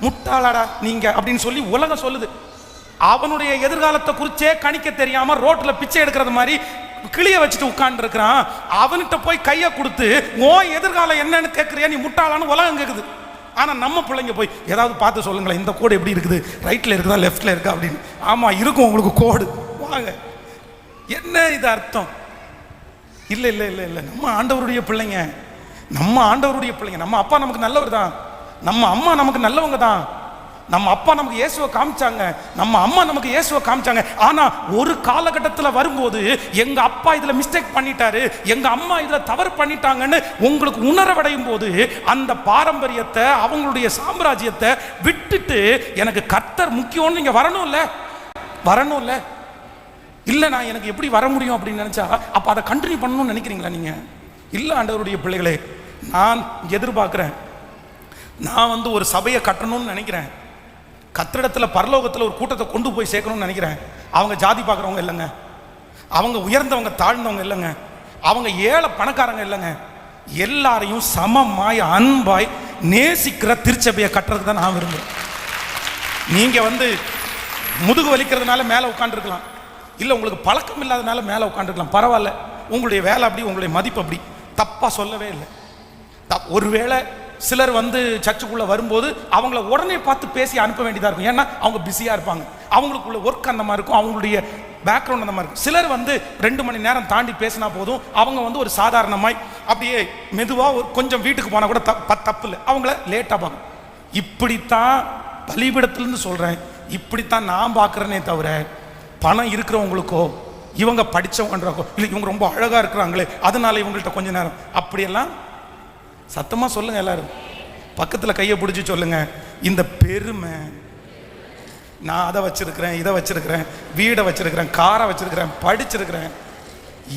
முட்டாளாடா நீங்க அப்படின்னு சொல்லி உலகம் சொல்லுது. அவனுடைய எதிர்காலத்தை குறிச்சே கணிக்க தெரியாம ரோட்ல பிச்சை எடுக்கிறது மாதிரி கிளிய வச்சுட்டு உட்கார்ந்து இருக்கிறான். அவன்கிட்ட போய் கையை கொடுத்து ஓ எதிர்காலம் என்னன்னு கேட்கறியா, நீ முட்டாளான்னு உலகம் கேட்குது. ஆனா நம்ம பிள்ளைங்க போய் ஏதாவது பார்த்து சொல்லுங்களேன், இந்த கோடு எப்படி இருக்குது, ரைட்ல இருக்குதா லெஃப்ட்ல இருக்கா அப்படின்னு. ஆமா இருக்கும் உங்களுக்கு கோடு, வாங்க. என்ன இது அர்த்தம்? இல்லை இல்லை இல்லை இல்லை, நம்ம ஆண்டவருடைய பிள்ளைங்க, நம்ம அப்பா நமக்கு நல்லவர் தான், நம்ம அம்மா நமக்கு நல்லவங்க தான். நம்ம அப்பா நமக்கு இயேசுவை காமிச்சாங்க, நம்ம அம்மா நமக்கு இயேசுவை காமிச்சாங்க. ஆனா ஒரு காலகட்டத்தில் வரும்போது எங்க அப்பா இதுல மிஸ்டேக் பண்ணிட்டாரு, எங்க அம்மா இதுல தவறு பண்ணிட்டாங்கன்னு உங்களுக்கு உணரவடையும் போது அந்த பாரம்பரியத்தை, அவங்களுடைய சாம்ராஜ்யத்தை விட்டுட்டு எனக்கு கர்த்தர் முக்கியம்னு நீங்க வரணும்ல. இல்லை நான் எனக்கு எப்படி வர முடியும் அப்படின்னு நினைச்சா அப்ப அதை கண்டினியூ பண்ணணும்னு நினைக்கிறீங்களா நீங்க? இல்லை ஆண்டவருடைய பிள்ளைகளே, நான் எதிர்பார்க்கிறேன், நான் வந்து ஒரு சபையை கட்டணும்னு நினைக்கிறேன். கத்திரிடத்தில் பரலோகத்தில் ஒரு கூட்டத்தை கொண்டு போய் சேர்க்கணும்னு நினைக்கிறேன். அவங்க ஜாதி பார்க்குறவங்க இல்லைங்க, அவங்க உயர்ந்தவங்க தாழ்ந்தவங்க இல்லைங்க, அவங்க ஏழை பணக்காரங்க இல்லைங்க, எல்லாரையும் சமமாய் அன்பாய் நேசிக்கிற திருச்சபையை கட்டுறதுக்கு தான் நான் விரும்புகிறேன். நீங்கள் வந்து முதுகு வலிக்கிறதுனால மேலே உட்காந்துருக்கலாம், இல்லை உங்களுக்கு பழக்கம் இல்லாதனால மேலே உட்காந்துருக்கலாம், பரவாயில்ல. உங்களுடைய வேலை அப்படி, உங்களுடைய மதிப்பு அப்படி, தப்பாக சொல்லவே இல்லை. ஒருவேளை சிலர் வந்து சர்ச்சுக்குள்ளே வரும்போது அவங்கள உடனே பார்த்து பேசி அனுப்ப வேண்டியதாக இருக்கும். ஏன்னா அவங்க பிஸியாக இருப்பாங்க, அவங்களுக்குள்ள ஒர்க் அந்த மாதிரி இருக்கும், அவங்களுடைய பேக்ரவுண்ட் அந்த மாதிரி இருக்கும். சிலர் வந்து 2 மணி நேரம் தாண்டி பேசினா போதும், அவங்க வந்து ஒரு சாதாரணமாய் அப்படியே மெதுவாக ஒரு கொஞ்சம் வீட்டுக்கு போனால் கூட தப்பு இல்லை, அவங்கள லேட்டாக பார்க்கணும். இப்படித்தான் பலிபீடத்திலிருந்து சொல்கிறேன், இப்படித்தான் நான் பார்க்குறேனே தவிர பணம் இருக்கிறவங்களுக்கோ இவங்க படித்தவங்கன்றக்கோ இல்லை இவங்க ரொம்ப அழகாக இருக்கிறாங்களே அதனால இவங்கள்ட்ட கொஞ்ச நேரம் அப்படியெல்லாம் சத்தமாக சொல்லுங்க. எல்லாரும் பக்கத்தில் கையை பிடிச்சி சொல்லுங்க, இந்த பெருமை, நான் அதை வச்சிருக்கிறேன், இதை வச்சிருக்கிறேன், வீடை வச்சிருக்கிறேன், காரை வச்சிருக்கிறேன், படிச்சிருக்கிறேன்,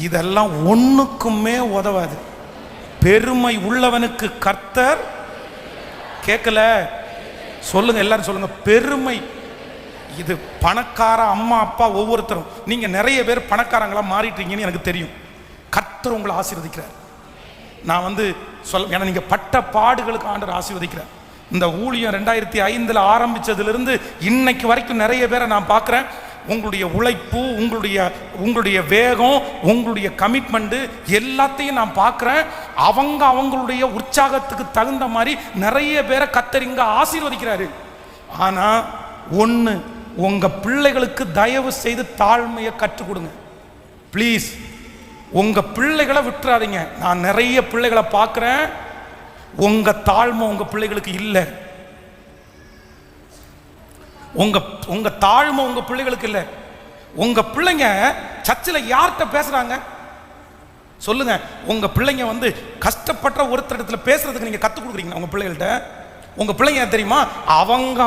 இதெல்லாம் ஒன்றுக்குமே உதவாது. பெருமை உள்ளவனுக்கு கர்த்தர் கேட்கல. சொல்லுங்க, எல்லாரும் சொல்லுங்க, பெருமை. இது பணக்கார அம்மா அப்பா ஒவ்வொருத்தரும், நீங்க நிறைய பேர் பணக்காரங்களா மாறிட்டீங்கன்னு எனக்கு தெரியும். கர்த்தர் உங்களை ஆசீர்வதிக்கிறார். நான் வந்து ஏன்னா நீங்க பட்ட பாடுகளுக்கு ஆண்டவர் ஆசீர்வதிக்கிறார். இந்த ஊழியம் 2005 ஆரம்பிச்சதிலிருந்து இன்னைக்கு வரைக்கும் நிறைய பேரை நான் பார்க்குறேன். உங்களுடைய உழைப்பு, உங்களுடைய வேகம், உங்களுடைய கமிட்மெண்ட் எல்லாத்தையும் நான் பார்க்குறேன். அவங்களுடைய உற்சாகத்துக்கு தகுந்த மாதிரி நிறைய பேரை கர்த்தர் இங்க ஆசீர்வதிக்கிறாரு. ஆனா ஒன்று, உங்க பிள்ளைகளுக்கு தயவு செய்து தாழ்மையை கற்றுக் கொடுங்க ப்ளீஸ். உங்க பிள்ளைகளை விட்டுறாதீங்க. நான் நிறைய பிள்ளைகளை பார்க்குறேன், உங்க தாழ்மை உங்க பிள்ளைகளுக்கு இல்லை. உங்க தாழ்மை உங்க பிள்ளைகளுக்கு இல்லை. உங்க பிள்ளைங்க சர்ச்சில் யார்கிட்ட பேசுறாங்க சொல்லுங்க. உங்க பிள்ளைங்க வந்து கஷ்டப்பட்ட ஒருத்தரிடத்துல பேசுறதுக்கு நீங்க கற்றுக் கொடுக்குறீங்க உங்க பிள்ளைகள்கிட்ட. உங்க பிள்ளைங்க தெரியுமா,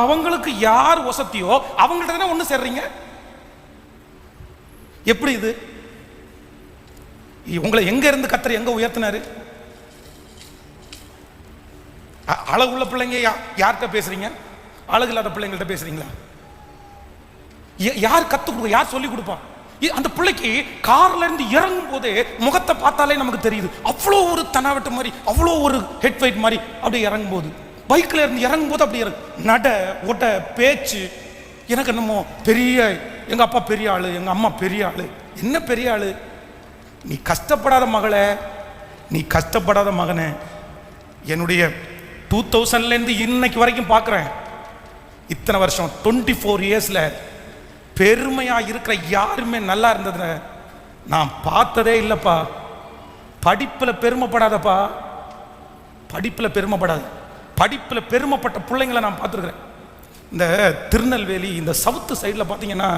அவங்களுக்கு யார் வசதியோ அவங்கள்ட்ட தானே ஒன்று சேர்றீங்க. எப்படி இது? உங்களை எங்க இருந்து கர்த்தர் எங்க உயர்த்தினாரு? அழகுள்ள பிள்ளைங்க யார்கிட்ட பேசுறீங்க? அழகு இல்லாத பிள்ளைங்கள்ட்ட பேசுறீங்களா? யார் கத்துக் கொடுக்க, யார் சொல்லி கொடுப்பான்? அந்த பிள்ளைக்கு கார்ல இருந்து இறங்கும் போதே முகத்தை பார்த்தாலே நமக்கு தெரியுது. அவ்வளோ ஒரு தனாவட்டு மாதிரி, அவ்வளோ ஒரு ஹெட் வெயிட் மாதிரி அப்படியே இறங்கும் போது, பைக்ல இருந்து இறங்கும் போது அப்படி நட ஒட்ட பேச்சு. எனக்கு என்னமோ பெரிய, எங்க அப்பா பெரிய ஆளு, எங்க அம்மா பெரிய ஆளு. என்ன பெரிய ஆளு? நீ கஷ்டப்படாத மகளே, நீ கஷ்டப்படாத மகனே. என்னுடைய 2000 இன்னைக்கு வரைக்கும் பார்க்குறேன். இத்தனை வருஷம் 24 இயர்ஸ்ல பெருமையா இருக்கிற யாருமே நல்லா இருந்தது நான் பார்த்ததே இல்லைப்பா. படிப்புல பெருமைப்படாதப்பா, படிப்புல பெருமைப்படாது. படிப்புல பெருமைப்பட்ட பிள்ளைங்களை நான் பார்த்துருக்கிறேன். இந்த திருநெல்வேலி இந்த சவுத்து சைடில் பார்த்தீங்கன்னா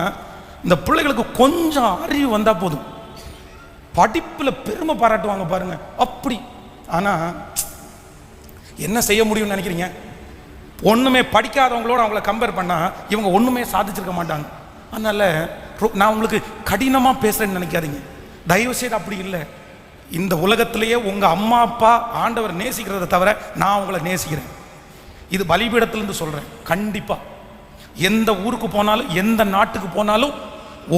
இந்த பிள்ளைகளுக்கு கொஞ்சம் அறிவு வந்தா போதும், படிப்புல பெருமை பாராட்டுவாங்க பாருங்க அப்படி. ஆனா என்ன செய்ய முடியும்னு நினைக்கிறீங்க? ஒண்ணுமே படிக்காதவங்களோட அவங்கள கம்பேர் பண்ணா இவங்க ஒண்ணுமே சாதிச்சிருக்க மாட்டாங்க. அதனால நான் உங்களுக்கு கடினமா பேசுறேன்னு நினைக்காதீங்க, தயவு செய்து அப்படி இல்லை. இந்த உலகத்திலேயே உங்க அம்மா அப்பா ஆண்டவர் நேசிக்கிறத தவிர நான் உங்களை நேசிக்கிறேன். இது பலிபீடத்திலிருந்து சொல்றேன். கண்டிப்பா எந்த ஊருக்கு போனாலும், எந்த நாட்டுக்கு போனாலும்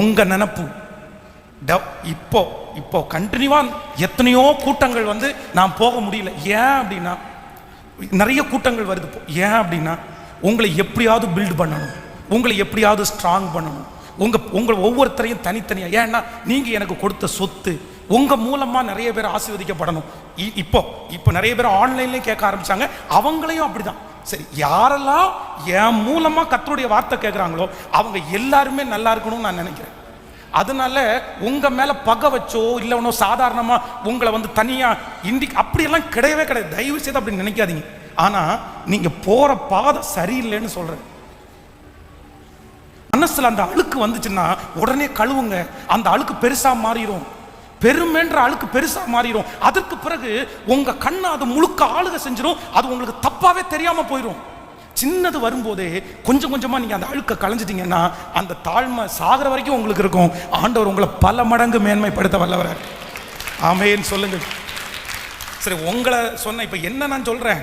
உங்க நினைப்பு இப்போ கண்டினியூவா எத்தனையோ கூட்டங்கள் வந்து நான் போக முடியல. ஏன் அப்படின்னா நிறைய கூட்டங்கள் வருது. ஏன் அப்படின்னா உங்களை எப்படியாவது பில்ட் பண்ணணும், உங்களை எப்படியாவது ஸ்ட்ராங் பண்ணணும், உங்களை ஒவ்வொருத்தரையும் தனித்தனியா. ஏன்னா நீங்க எனக்கு கொடுத்த சொத்து, உங்க மூலமா நிறைய பேர் ஆசீர்வதிக்கப்படணும். இப்போ நிறைய பேர் ஆன்லைன்லயும் கேட்க ஆரம்பிச்சாங்க, அவங்களையும் அப்படிதான். சரி, யாரெல்லாம் என் மூலமா கர்த்தருடைய வார்த்தை கேட்குறாங்களோ அவங்க எல்லாருமே நல்லா இருக்கணும்னு நான் நினைக்கிறேன். அதனால உங்க மேல பகை வச்சோ இல்லை ஒன்றும் சாதாரணமா உங்களை வந்து தனியா அப்படியெல்லாம் கிடையவே கிடையாது. தயவு செய்து அப்படி நினைக்காதீங்க. ஆனா நீங்க போற பாதை சரியில்லைன்னு சொல்றேன். மனசுல அந்த அழுக்கு வந்துச்சுன்னா உடனே கழுவுங்க. அந்த அழுக்கு பெருசா மாறிடும், பெருமைன்ற அழுக்கு பெருசா மாறிடும். அதற்கு பிறகு உங்க கண்ணை அது முழுக்க ஆளுக செஞ்சிடும். அது உங்களுக்கு தப்பாவே தெரியாம போயிடும். சின்னது வரும்போதே கொஞ்சம் கொஞ்சமா நீங்க அந்த அழுக்க களைஞ்சிட்டீங்கன்னா அந்த தாழ்மை சாகர வரைக்கும் உங்களுக்கு இருக்கும். ஆண்டவர் உங்களை பல மடங்கு மேன்மைப்படுத்த வல்லவர். ஆமென் சொல்லுங்க. சரி, உங்களை சொன்ன இப்ப என்ன நான் சொல்றேன்,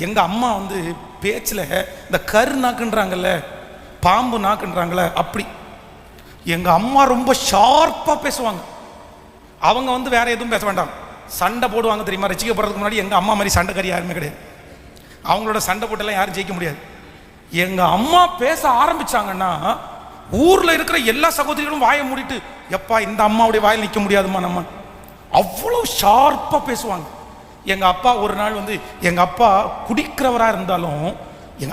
எங்க அம்மா வந்து பேச்சுல இந்த கரு நாக்குன்றாங்கல்ல, பாம்பு நாக்குன்றாங்கல்ல, அப்படி எங்க அம்மா ரொம்ப ஷார்ப்பா பேசுவாங்க. அவங்க வந்து வேற எதுவும் பேச வேண்டாம், சண்டை போடுவாங்க தெரியுமா? ரசிக்கப்படுறதுக்கு முன்னாடி எங்க அம்மா மாதிரி சண்டைக்காரி யாருமே கிடையாது. அவங்களோட சண்டை போட்டெல்லாம் யாரும் ஜெயிக்க முடியாது. எங்க அம்மா பேச ஆரம்பிச்சாங்கன்னா ஊர்ல இருக்கிற எல்லா சகோதரிகளும் வாயை மூடிட்டு, எப்பா இந்த அம்மாவுடைய வாயில் நிற்க முடியாதுமா நம்ம. அவ்வளவு ஷார்ப்பா பேசுவாங்க. எங்க அப்பா ஒரு நாள் வந்து, எங்க அப்பா குடிக்கிறவரா இருந்தாலும்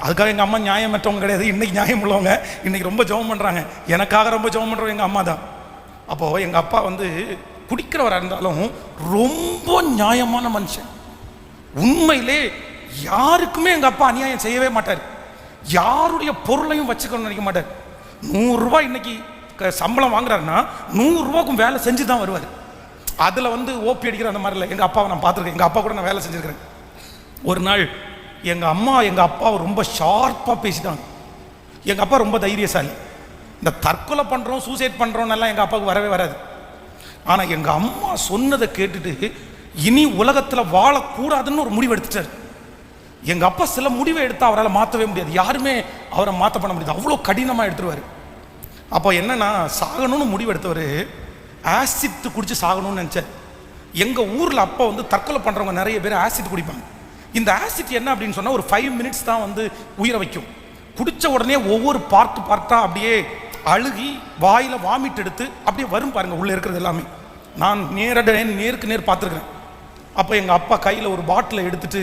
அதுக்காக எங்க அம்மா நியாயமற்றவங்க கிடையாது, இன்னைக்கு நியாயம் உள்ளவங்க. இன்னைக்கு ரொம்ப ஜெபம் பண்றாங்க, எனக்காக ரொம்ப ஜெபம் பண்றவங்க எங்க அம்மா தான். அப்போ எங்க அப்பா வந்து குடிக்கிறவரா இருந்தாலும் ரொம்ப நியாயமான மனுஷன். உண்மையிலே யாருக்குமே எங்க அப்பா அநியாயம் செய்யவே மாட்டார். யாருடைய பொருளையும் வச்சுக்கணும்னு நினைக்க மாட்டார். 100 ரூபாய் இன்னைக்கு சம்பளம் வாங்குறாருன்னா 100 ரூபாய்க்கும் வேலை செஞ்சு தான் வருவார். அதுல வந்து ஓப்பி அடிக்கிற அந்த மாதிரி இல்லை. எங்க அப்பாவை நான் பார்த்துருக்கேன், எங்க அப்பா கூட நான் வேலை செஞ்சிருக்கிறேன். ஒரு நாள் எங்க அம்மா எங்க அப்பாவை ரொம்ப ஷார்ப்பா பேசிட்டாங்க. எங்க அப்பா ரொம்ப தைரியசாலி. இந்த தற்கொலை பண்றோம், சூசைட் பண்றோம் எல்லாம் எங்க அப்பாவுக்கு வரவே வராது. ஆனா எங்க அம்மா சொன்னதை கேட்டுட்டு இனி உலகத்துல வாழக்கூடாதுன்னு ஒரு முடிவு எடுத்துட்டாரு. எங்க அப்பா சில முடிவை எடுத்தா அவரால் மாற்றவே முடியாது, யாருமே அவரை மாற்ற பண்ண முடியாது, அவ்வளோ கடினமாக எடுத்துருவாரு. அப்போ என்னன்னா சாகணும்னு முடிவு எடுத்தவர் ஆசிட் குடிச்சு சாகணும்னு நினைச்சார். எங்கள் ஊரில் அப்போ வந்து தற்கொலை பண்ணுறவங்க நிறைய பேர் ஆசிட் குடிப்பாங்க. இந்த ஆசிட் என்ன அப்படின்னு சொன்னால் ஒரு 5 மினிட்ஸ் தான் வந்து உயிரை வைக்கும். குடித்த உடனே ஒவ்வொரு பார்ட்டாக அப்படியே அழுகி வாயில் வாமிட் எடுத்து அப்படியே வரும் பாருங்கள் உள்ளே இருக்கிறது எல்லாமே. நான் நேருக்கு நேர் பார்த்துருக்குறேன். அப்போ எங்கள் அப்பா கையில் ஒரு பாட்டிலை எடுத்துட்டு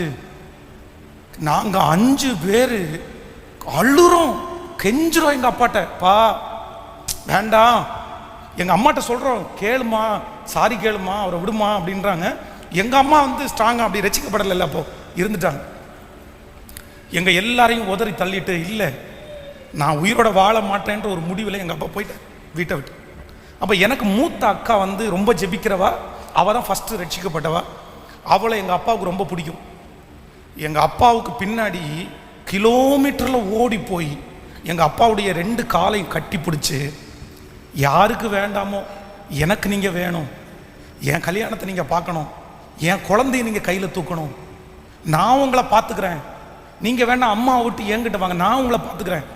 நாங்கள் 5 பேர் அழுறோம், கெஞ்சுறோம் எங்கள் அப்பாட்ட, பா வேண்டாம். எங்கள் அம்மாட்ட சொல்கிறோம், கேளுமா, சாரி கேளுமா, அவரை விடுமா அப்படின்றாங்க. எங்கள் அம்மா வந்து ஸ்ட்ராங்காக அப்படி ரசிக்கப்படலை, அப்போ இருந்துட்டாங்க. எங்கள் எல்லாரையும் உதறி தள்ளிட்டு, இல்லை நான் உயிரோட வாழ மாட்டேன்ற ஒரு முடிவில் எங்கள் அப்பா போயிட்டேன் வீட்டை விட்டு. அப்போ எனக்கு மூத்த அக்கா வந்து ரொம்ப ஜெபிக்கிறவா, அவள் தான் ஃபஸ்ட்டு ரட்சிக்கப்பட்டவா. அவளை எங்கள் அப்பாவுக்கு ரொம்ப பிடிக்கும். எங்கள் அப்பாவுக்கு பின்னாடி கிலோமீட்டரில் ஓடி போய் எங்கள் அப்பாவுடைய 2 காலையும் கட்டி பிடிச்சி, யாருக்கு வேண்டாமோ எனக்கு நீங்கள் வேணும், என் கல்யாணத்தை நீங்கள் பார்க்கணும், என் குழந்தைய நீங்கள் கையில் தூக்கணும், நான் உங்களை பார்த்துக்கிறேன், நீங்கள் வேணாம் அம்மாவை விட்டு என்கிட்ட வாங்க, நான் உங்களை பார்த்துக்கிறேன்,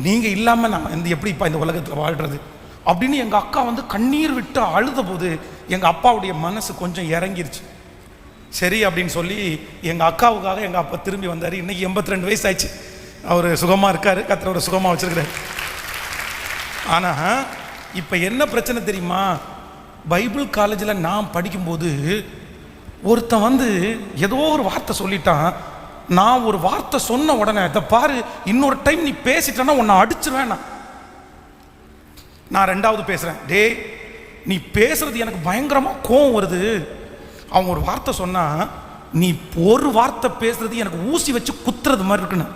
நீங்கள் இல்லாமல் நான் எப்படி இப்போ இந்த உலகத்தில் வாழ்கிறது அப்படின்னு எங்கள் அக்கா வந்து கண்ணீர் விட்டு அழுத போது எங்கள் அப்பாவுடைய மனசு கொஞ்சம் இறங்கிருச்சு. சரி அப்படின்னு சொல்லி எங்கள் அக்காவுக்காக எங்கள் அப்பா திரும்பி வந்தார். இன்றைக்கி 82 வயசு ஆயிடுச்சு. அவர் சுகமாக இருக்கார், கர்த்தரோட சுகமாக வச்சுருக்கிறார். ஆனால் இப்போ என்ன பிரச்சனை தெரியுமா? பைபிள் காலேஜில் நான் படிக்கும்போது ஒருத்தன் வந்து ஏதோ ஒரு வார்த்தை சொல்லிட்டான். நான் ஒரு வார்த்தை சொன்ன உடனே, இதை பாரு, இன்னொரு டைம் நீ பேசிட்டேன்னா உன்னை அடிச்சிருவேன். நான் 2வது பேசுகிறேன், டே நீ பேசுறது எனக்கு பயங்கரமாக கோவம் வருது. அவன் ஒரு வார்த்தை சொன்னா, நீ ஒரு வார்த்தை பேசுறது எனக்கு ஊசி வச்சு குத்துறது மாதிரி இருக்குன்னு.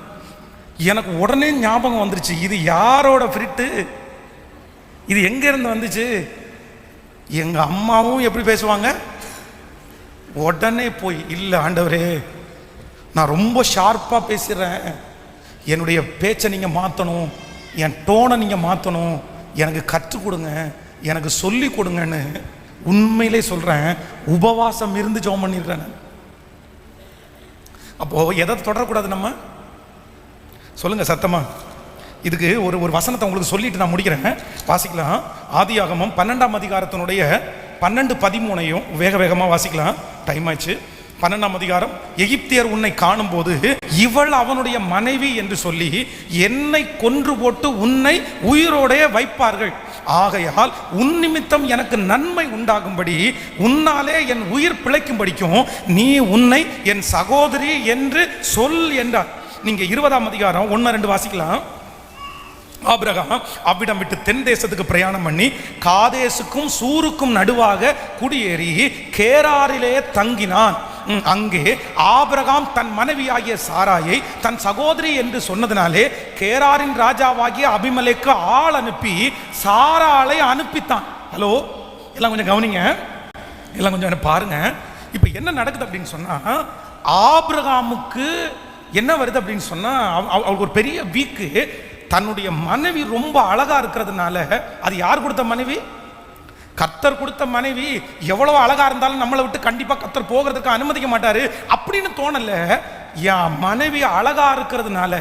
எனக்கு உடனே ஞாபகம் வந்துருச்சு, இது யாரோட ஃப்ரிட்டு, இது எங்கேருந்து வந்துச்சு? எங்கள் அம்மாவும் எப்படி பேசுவாங்க? உடனே போய், இல்லை ஆண்டவரே நான் ரொம்ப ஷார்ப்பாக பேசுகிறேன், என்னுடைய பேச்சை நீங்கள் மாற்றணும், என் டோனை நீங்கள் மாற்றணும், எனக்கு கற்றுக் கொடுங்க, எனக்கு சொல்லி கொடுங்கன்னு உண்மையிலே சொல்கிறேன். உபவாசம் இருந்து ஜெபம் பண்ணிடுறேன். அப்போது எதை தொடரக்கூடாது நம்ம? சொல்லுங்கள் சத்தமா. இதுக்கு ஒரு வசனத்தை உங்களுக்கு சொல்லிட்டு நான் முடிக்கிறேன். வாசிக்கலாம். ஆதியாகமம் 12ஆம் அதிகாரத்தினுடைய 12, 13 வேக வேகமாக வாசிக்கலாம், டைம் ஆயிடுச்சு. 12ஆம் அதிகாரம். எகிப்தியர் உன்னை காணும் போது இவள் அவனுடைய மனைவி என்று சொல்லி என்னை கொன்று போட்டு உன்னை உயிரோடைய வைப்பார்கள். ஆகையால் உன் நிமித்தம் எனக்கு நன்மை உண்டாகும்படி உன்னாலே என் உயிர் பிழைக்கும்படிக்கும் நீ உன்னை என் சகோதரி என்று சொல் என்றார். நீங்க 20ஆம் அதிகாரம் 1-2 வாசிக்கலாம். ஆபிரகாம் அவ்விடம் விட்டு தென் தேசத்துக்கு பிரயாணம் பண்ணி காதேசுக்கும் சூருக்கும் நடுவாக குடியேறி கேராரிலே தங்கினான். அங்கே ஆபிரகாம் தன் மனைவியாகிய சாராயை தன் சகோதரி என்று சொன்னதினாலே கேராரின் ராஜாவாகிய அபிமெலேக்கு ஆள் அனுப்பி சாராளை அனுப்பித்தான். ஹலோ, எல்லாம் கொஞ்சம் கவனிங்க, எல்லாம் கொஞ்சம் பாருங்க. இப்போ என்ன நடக்குது அப்படின்னு சொன்னா, ஆபிரகாமுக்கு என்ன வருது அப்படின்னு சொன்னா, அவளுக்கு ஒரு பெரிய வீக்கு. தன்னுடைய மனைவி ரொம்ப அழகா இருக்கிறதுனால, அது யார் கொடுத்த மனைவி? கர்த்தர் கொடுத்த மனைவி. எவ்வளவு அழகா இருந்தாலும் நம்மளை விட்டு கண்டிப்பா கர்த்தர் போகிறதுக்கு அனுமதிக்க மாட்டாரு அப்படின்னு தோணல. என் மனைவி அழகா இருக்கிறதுனால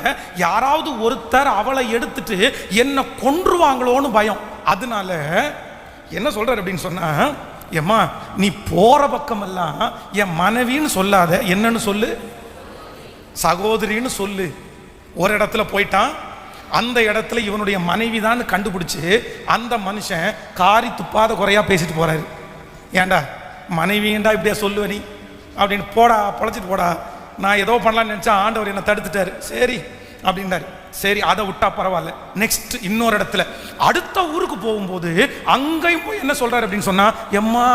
யாராவது ஒருத்தர் அவளை எடுத்துட்டு என்ன கொன்றுவாங்களோன்னு பயம். அதனால என்ன சொல்றாரு அப்படின்னு சொன்னா, ஏம்மா நீ போற பக்கமெல்லாம் என் மனைவின்னு சொல்லாத, என்னன்னு சொல்லு, சகோதரின்னு சொல்லு. ஒரு இடத்துல போயிட்டான், அந்த இடத்துல இவனுடைய மனைவி தான் கண்டுபிடிச்சு அந்த மனுஷன் காரி துப்பாத குறையா பேசிட்டு போறாரு. ஏண்டா மனைவிண்டா இப்படியா சொல்லுவ நீ அப்படின்னு, போடா பொழைச்சிட்டு போடா, நான் ஏதோ பண்ணலான்னு நினைச்சா ஆண்டவர் என்னை தடுத்துட்டாரு, சரி அப்படின்றாரு. சரி அதை விட்டா பரவாயில்ல. நெக்ஸ்ட் இன்னொரு இடத்துல அடுத்த ஊருக்கு போகும்போது அங்கேயும் போய் என்ன சொல்றாரு அப்படின்னு சொன்னா, எம்மா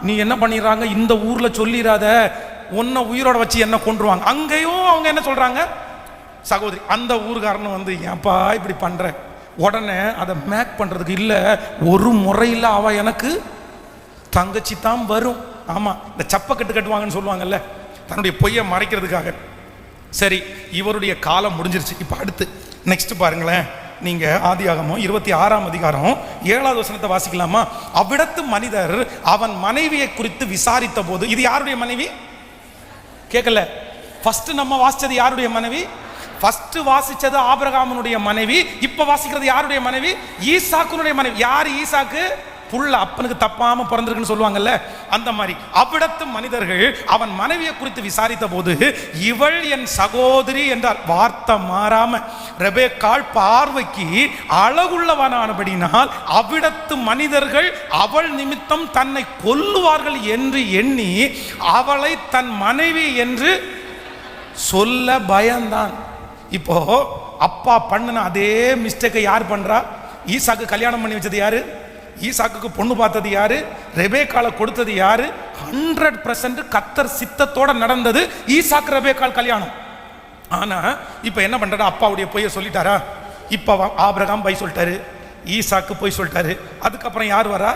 நீ என்ன பண்ணிடுறாங்க, இந்த ஊர்ல சொல்லிடாத, உன்னை உயிரோட வச்சு என்ன கொன்றுவாங்க. அங்கேயும் அவங்க என்ன சொல்றாங்க, சகோதரி. அந்த ஊருக்காரன் வந்து ஏன்பா இப்படி பண்ற, உடனே அதை மேக் பண்றதுக்கு இல்ல, ஒரு முறையில் அவ எனக்கு தங்கச்சி தான் வரும். ஆமா, இந்த சப்ப கட்டுவாங்கன்னு சொல்லுவாங்கல்ல, தன்னுடைய பொய்யை மறைக்கிறதுக்காக. சரி, இவருடைய காலம் முடிஞ்சிருச்சு. இப்ப அடுத்து நெக்ஸ்ட் பாருங்களேன். நீங்க ஆதியாகமம் 26ஆம் அதிகாரம் 7வது வசனத்தை வாசிக்கலாமா? அவ்விடத்து மனிதர் அவன் மனைவியை குறித்து விசாரித்த போது, இது யாருடைய மனைவி கேட்கல. ஃபர்ஸ்ட் நம்ம வாசிச்சது யாருடைய மனைவி? ஃபர்ஸ்ட் வாசிச்சது ஆபிரகாமுடைய மனைவி. இப்ப வாசிக்கிறது யாருடைய மனைவி? ஈசாக்குனுடைய மனைவி. யார் ஈசாக்கு? புள்ள அப்பனுக்கு தப்பாம பிறந்திருக்குன்னு சொல்லுவாங்கல்ல, அந்த மாதிரி அவ்விடத்து மனிதர்கள் அவன் மனைவியை குறித்து விசாரித்த போது இவள் என் சகோதரி என்றார். வார்த்தை மாறாம ரெபெக்காள் பார்வைக்கு அழகுள்ளவனானபடினால் அவ்விடத்து மனிதர்கள் அவள் நிமித்தம் தன்னை கொல்லுவார்கள் என்று எண்ணி அவளை தன் மனைவி என்று சொல்ல பயந்தான். இப்போ அப்பா பண்ணின அதே மிஸ்டேக்கை யார் பண்றா? ஈசாக்கு கல்யாணம் பண்ணி வச்சது யாரு? ஈசாக்கு பொண்ணு பார்த்தது யாரு? ரெபெக்காளை கொடுத்தது யாரு? 100% கர்த்தர் சித்தத்தோட நடந்தது ஈசாக்கு ரெபெக்காள் கல்யாணம். ஆனா இப்ப என்ன பண்றாரு? அப்பாவுடைய பொய்யை சொல்லிட்டாரா? இப்ப ஆபிரகாம் போய் சொல்லிட்டாரு, ஈசாக்கு போய் சொல்லிட்டாரு. அதுக்கப்புறம் யார் வரா?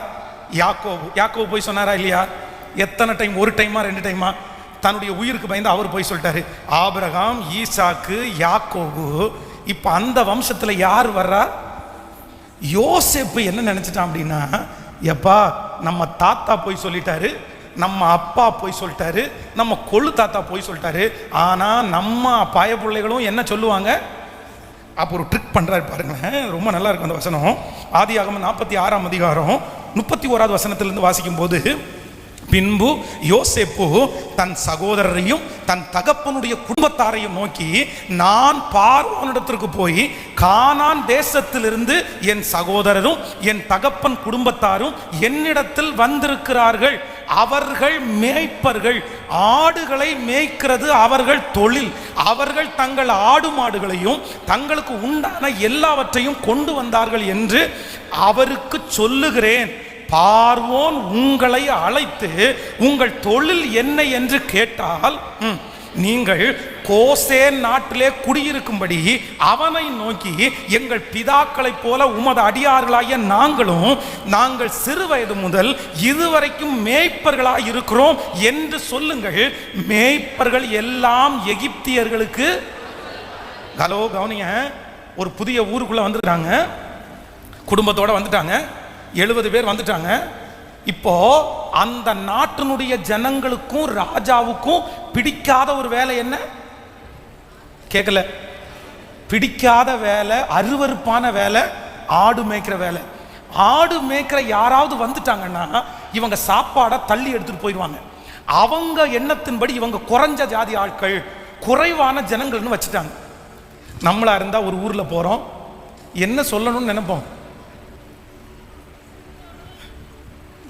யாக்கோபு போய் சொன்னாரா இல்லையா? எத்தனை டைம்? ஒரு டைமா, 2 டைமா? தன்னுடைய உயிருக்கு பயந்து அவர் போய் சொல்லிட்டாரு. ஆபிரகாம், ஈசாக்கு, யாக்கோபு. இப்ப அந்த வம்சத்துல யார் வர்றா? யோசேப்பு என்ன நினைச்சிட்டான் அப்படின்னா, எப்பா நம்ம தாத்தா போய் சொல்லிட்டாரு, நம்ம அப்பா போய் சொல்லிட்டாரு, நம்ம கொள்ளு தாத்தா போய் சொல்லிட்டாரு, ஆனா நம்ம பாய பிள்ளைகளும் என்ன சொல்லுவாங்க? அப்போ ஒரு ட்ரிக் பண்றாரு பாருங்களேன், ரொம்ப நல்லா இருக்கும் அந்த வசனம். ஆதியாகமம் 46ஆம் அதிகாரம் 31வது வசனத்திலிருந்து வாசிக்கும் போது, பின்பு யோசேப்பு தன் சகோதரரையும் தன் தகப்பனுடைய குடும்பத்தாரையும் நோக்கி, நான் பார்வோனிடத்திற்கு போய் கானான் தேசத்திலிருந்து என் சகோதரரும் என் தகப்பன் குடும்பத்தாரும் என்னிடத்தில் வந்திருக்கிறார்கள். அவர்கள் மேய்ப்பர்கள், ஆடுகளை மேய்க்கிறது அவர்கள் தொழில். அவர்கள் தங்கள் ஆடு மாடுகளையும் தங்களுக்கு உண்டான எல்லாவற்றையும் கொண்டு வந்தார்கள் என்று அவருக்கு சொல்லுகிறேன். பார்வோன் உங்களை அழைத்து உங்கள் தொழில் என்ன என்று கேட்டால், நீங்கள் கோசேன் நாட்டிலே குடியிருக்கும்படி அவனை நோக்கி, எங்கள் பிதாக்களைப் போல உமது அடியார்களாகிய நாங்கள் சிறு வயது முதல் இதுவரைக்கும் மேய்ப்பர்களாய் இருக்கிறோம் என்று சொல்லுங்கள். மேய்ப்பர்கள் எல்லாம் எகிப்தியர்களுக்கு. ஹலோ கவனிங்க, ஒரு புதிய ஊருக்குள்ள வந்துட்டாங்க, குடும்பத்தோட வந்துட்டாங்க, 70 பேர் வந்துட்டாங்க. இப்போ அந்த நாட்டினுடைய ஜனங்களுக்கும் ராஜாவுக்கும் பிடிக்காத ஒரு வேலை என்ன? கேட்கல. பிடிக்காத வேலை, அருவருப்பான வேலை, ஆடு மேய்க்கிற வேலை. ஆடு மேய்க்கிற யாராவது வந்துட்டாங்கன்னா இவங்க சாப்பாடை தள்ளி எடுத்துட்டு போயிடுவாங்க. அவங்க எண்ணத்தின்படி இவங்க குறைஞ்ச ஜாதி ஆட்கள், குறைவான ஜனங்கள்னு வச்சுட்டாங்க. நம்மளா இருந்தா ஒரு ஊர்ல போறோம், என்ன சொல்லணும்னு நினைப்போம்?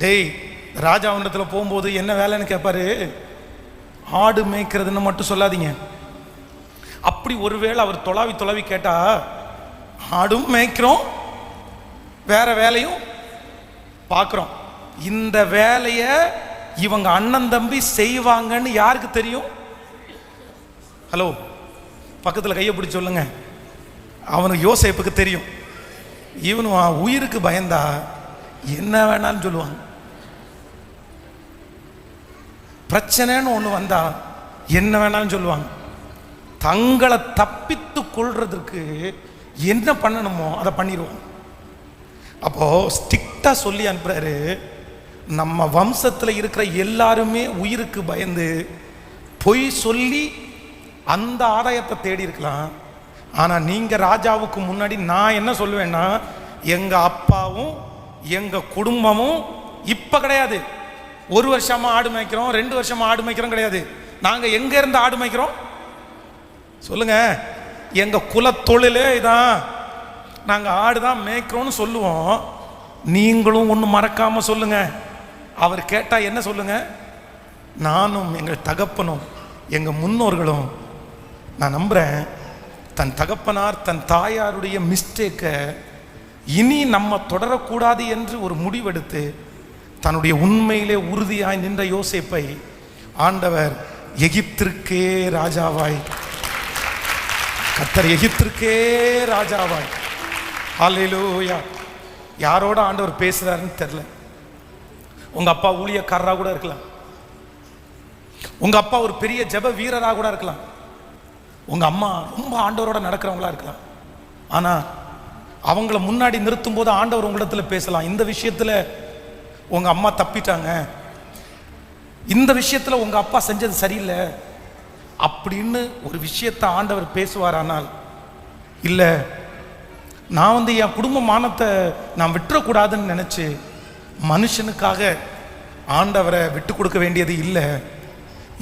டேய், ராஜாவிடத்தில் போகும்போது என்ன வேலைன்னு கேட்பாரு, ஆடு மேய்க்கிறதுன்னு மட்டும் சொல்லாதீங்க. அப்படி ஒருவேளை அவர் தொலாவி கேட்டா, ஆடும் மேய்க்கிறோம், வேற வேலையும் பார்க்குறோம், இந்த வேலையை இவங்க அண்ணன் தம்பி செய்வாங்கன்னு யாருக்கு தெரியும்? ஹலோ, பக்கத்தில் கையை பிடிச்சி சொல்லுங்க. அவனுக்கு யோசேப்புக்கு தெரியும். இவனு உயிருக்கு பயந்தா என்ன வேணாலும் சொல்லுவாங்க. பிரச்சனைன்னு ஒன்று வந்தா என்ன வேணாலும் சொல்லுவாங்க. தங்களை தப்பித்து கொள்றதுக்கு என்ன பண்ணணுமோ அதை பண்ணிடுவோம். அப்போ ஸ்ட்ரிக்டா சொல்லி அனுப்புறாரு, நம்ம வம்சத்தில் இருக்கிற எல்லாருமே உயிருக்கு பயந்து பொய் சொல்லி அந்த ஆதாயத்தை தேடி இருக்கலாம். ஆனா நீங்க ராஜாவுக்கு முன்னாடி நான் என்ன சொல்லுவேன்னா, எங்க அப்பாவும் எங்க குடும்பமும் இப்ப கிடையாது, 1 வருஷமா ஆடு மேய்க்கிறோம், 2 வருஷமா ஆடு மேய்க்கிறோம் கிடையாது. நாங்க எங்க இருந்து ஆடு மேய்க்கிறோம் சொல்லுங்க? எங்க குல தொழிலே இதான், நாங்க ஆடுதான் மேய்க்கிறோம்னு சொல்லுவோம். நீங்களும் ஒன்று மறக்காம சொல்லுங்க. அவர் கேட்டா என்ன சொல்லுங்க? நானும் எங்கள் தகப்பனும் எங்க முன்னோர்களும், நான் நம்புறேன், தன் தகப்பனார் தன் தாயாருடைய மிஸ்டேக்கை இனி நம்ம தொடரக்கூடாது என்று ஒரு முடிவெடுத்து தன்னுடைய உண்மையிலே உறுதியாய் நின்ற யோசேப்பை ஆண்டவர் எகிப்திற்கே ராஜாவாய், கர்த்தர் எகிப்திற்கே ராஜாவாய். ஹல்லேலூயா. யாரோட ஆண்டவர் பேசுறாருன்னு தெரியல. உங்க அப்பா ஊழியக்காரராக கூட இருக்கலாம், உங்க அப்பா ஒரு பெரிய ஜெப வீரராக கூட இருக்கலாம், உங்க அம்மா ரொம்ப ஆண்டவரோட நடக்கிறவங்களா இருக்கலாம். ஆனா அவங்கள முன்னாடி நிறுத்தும் போது ஆண்டவர் உங்களிடத்துல பேசலாம், இந்த விஷயத்துல உங்க அம்மா தப்பிட்டாங்க, இந்த விஷயத்துல உங்க அப்பா செஞ்சது சரியில்லை அப்படின்னு ஒரு விஷயத்தை ஆண்டவர் பேசுவாரானால், இல்லை நான் என் குடும்ப மானத்தை நான் விட்டுறக்கூடாதுன்னு நினைச்சு மனுஷனுக்காக ஆண்டவரை விட்டு கொடுக்க வேண்டியது இல்லை.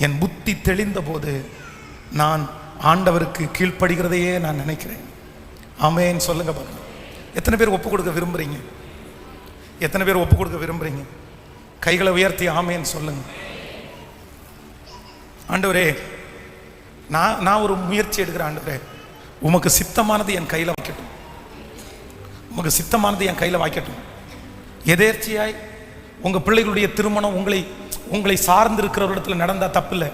என் புத்தி தெளிந்த போது நான் ஆண்டவருக்கு கீழ்ப்படுகிறதையே நான் நினைக்கிறேன். ஆமென் சொல்லுங்க பார்க்கலாம். எத்தனை பேர் ஒப்பு கொடுக்க விரும்புறீங்க? எத்தனை பேர் ஒப்பு கொடுக்க விரும்புறீங்க? கைகளை உயர்த்தி ஆமென் சொல்லுங்க. ஆண்டவரே, நான் ஒரு முயற்சி எடுக்கிறேன். ஆண்டவரே, உமக்கு சித்தமானது என் கையில் வைக்கட்டும். உமக்கு சித்தமானது என் கையில் வைக்கட்டும். எதேர்ச்சியாய் உங்கள் பிள்ளைகளுடைய திருமணம் உங்களை சார்ந்திருக்கிற ஒரு இடத்துல நடந்தால் தப்பு இல்லை.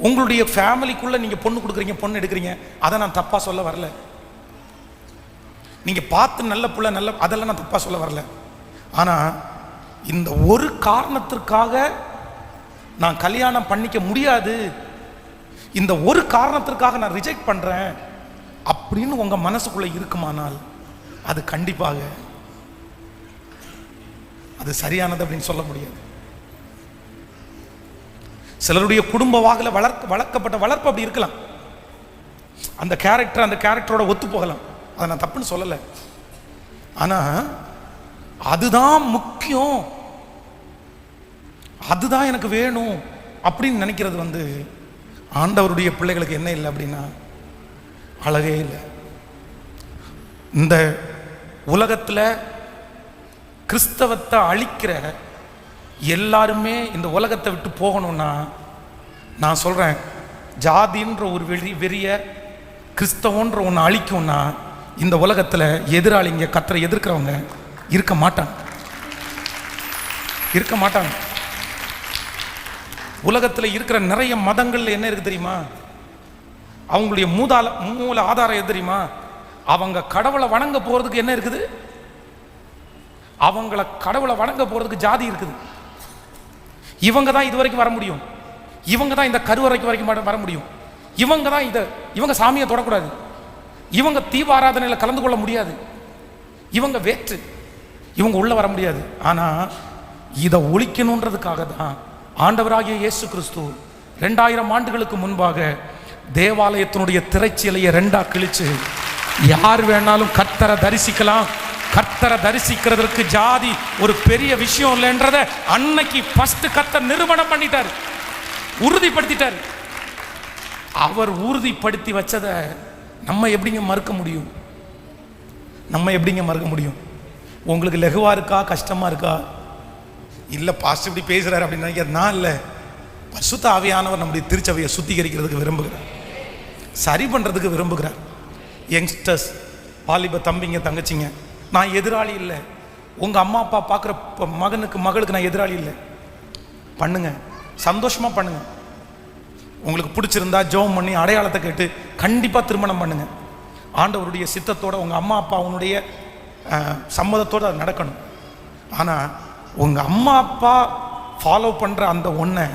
உங்களுடைய ஃபேமிலிக்குள்ளே நீங்கள் பொண்ணு கொடுக்குறீங்க, பொண்ணு எடுக்கிறீங்க, அதை நான் தப்பாக சொல்ல வரல. நீங்கள் பார்த்து நல்ல பிள்ளை அதெல்லாம் நான் தப்பாக சொல்ல வரல. ஆனால் இந்த ஒரு காரணத்திற்காக நான் கல்யாணம் பண்ணிக்க முடியாது, இந்த ஒரு காரணத்திற்காக நான் ரிஜெக்ட் பண்ணுறேன் அப்படின்னு உங்கள் மனசுக்குள்ளே இருக்குமானால் அது கண்டிப்பாக அது சரியானது அப்படின்னு சொல்ல முடியாது. சிலருடைய குடும்ப வாகில் வளர்க்கப்பட்ட வளர்ப்பு அப்படி இருக்கலாம். அந்த கேரக்டரோட ஒத்து போகலாம். அதை நான் தப்புன்னு சொல்லலை. ஆனால் அதுதான் முக்கியம், அதுதான் எனக்கு வேணும் அப்படின்னு நினைக்கிறது ஆண்டவருடைய பிள்ளைகளுக்கு என்ன இல்லை அப்படின்னா அழகே இல்லை. இந்த உலகத்தில் கிறிஸ்தவத்தை அழிக்கிற எல்லாருமே இந்த உலகத்தை விட்டு போகணும்னா, நான் சொல்கிறேன், ஜாதின்ற ஒரு வெறிய கிறிஸ்தவன்ற ஒன்று அழிக்கும்னா இந்த உலகத்தில் எதிராளிங்க கர்த்தரை எதிர்க்கிறவங்க இருக்க மாட்டாங்க. உலகத்தில் இருக்கிற நிறைய மதங்கள்ல என்ன இருக்கு தெரியுமா? அவங்களுடைய மூல ஆதாரம் எது தெரியுமா? அவங்க கடவுளை வணங்க போறதுக்கு என்ன இருக்குது? அவங்கள கடவுளை வணங்க போறதுக்கு ஜாதி இருக்குது. இவங்க தான் இது வரைக்கும் வர முடியும், இவங்க தான் இந்த கருவறைக்கு வரைக்கும் வர முடியும், இவங்க சாமியை தொடக்கூடாது, இவங்க தீபாராதனையில் கலந்து கொள்ள முடியாது, இவங்க வேற்று, இவங்க உள்ள வர முடியாது. ஆனா இதை ஒழிக்கணுன்றதுக்காக தான் ஆண்டவராகிய இயேசு கிறிஸ்து 2000 ஆண்டுகளுக்கு முன்பாக தேவாலயத்தினுடைய திரைச்சீலையை 2ஆ கிழிச்சு யார் வேணாலும் கர்த்தரை தரிசிக்கலாம், கர்த்தரை தரிசிக்கிறதுக்கு ஜாதி ஒரு பெரிய விஷயம் இல்லைன்றத அன்னைக்கு ஃபர்ஸ்ட் கர்த்தர் நிரூபணம் பண்ணிட்டார், உறுதிப்படுத்திட்டார். அவர் உறுதிப்படுத்தி வச்சதை நம்ம எப்படிங்க மறுக்க முடியும்? உங்களுக்கு லகுவா இருக்கா, கஷ்டமா இருக்கா? இல்லை பாஸ்டர் இப்படி பேசுறாரு அப்படின்னு நினைக்கிறது நான் இல்லை. பரிசுத்த ஆவியானவர் நம்முடைய திருச்சபையை சுத்திகரிக்கிறதுக்கு விரும்புகிறார், சரி பண்ணுறதுக்கு விரும்புகிறார். யங்ஸ்டர்ஸ், வாலிப தம்பிங்க தங்கச்சிங்க, நான் எதிராளி இல்லை. உங்கள் அம்மா அப்பா பார்க்குற மகளுக்கு நான் எதிராளி இல்லை. பண்ணுங்க, சந்தோஷமாக பண்ணுங்க. உங்களுக்கு பிடிச்சிருந்தா ஜெபம் பண்ணி அடையாளத்தை கேட்டு கண்டிப்பாக திருமணம் பண்ணுங்க. ஆண்டவருடைய சித்தத்தோட உங்கள் அம்மா அப்பா அவனுடைய சம்மதத்தோடு அது நடக்கணும். ஆனால் உங்கள் அம்மா அப்பா ஃபாலோ பண்ணுற அந்த ஒன்றை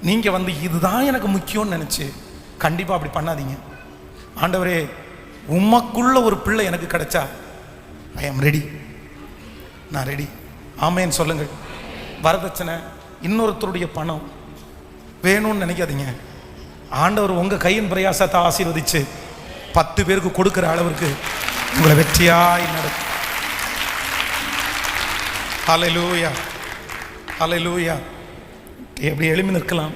நீங்கள் இதுதான் எனக்கு முக்கியம்னு நினச்சி கண்டிப்பாக அப்படி பண்ணாதீங்க. ஆண்டவரே, உமக்குள்ள ஒரு பிள்ளை எனக்கு கிடைச்சா ஐ ஆம் ரெடி, நான் ரெடி. ஆமேன்னு சொல்லுங்கள். வரதட்சணை, இன்னொருத்தருடைய பணம் வேணும்னு நினைக்காதீங்க. ஆண்டவர் உங்கள் கையின் பிரயாசத்தை ஆசீர்வதிச்சு 10 பேருக்கு கொடுக்குற அளவுக்கு உங்களை வெற்றியாய் நடக்கும். ஹல்லேலூயா, ஹல்லேலூயா. எப்படி எழுப்பி நிற்கலாம்?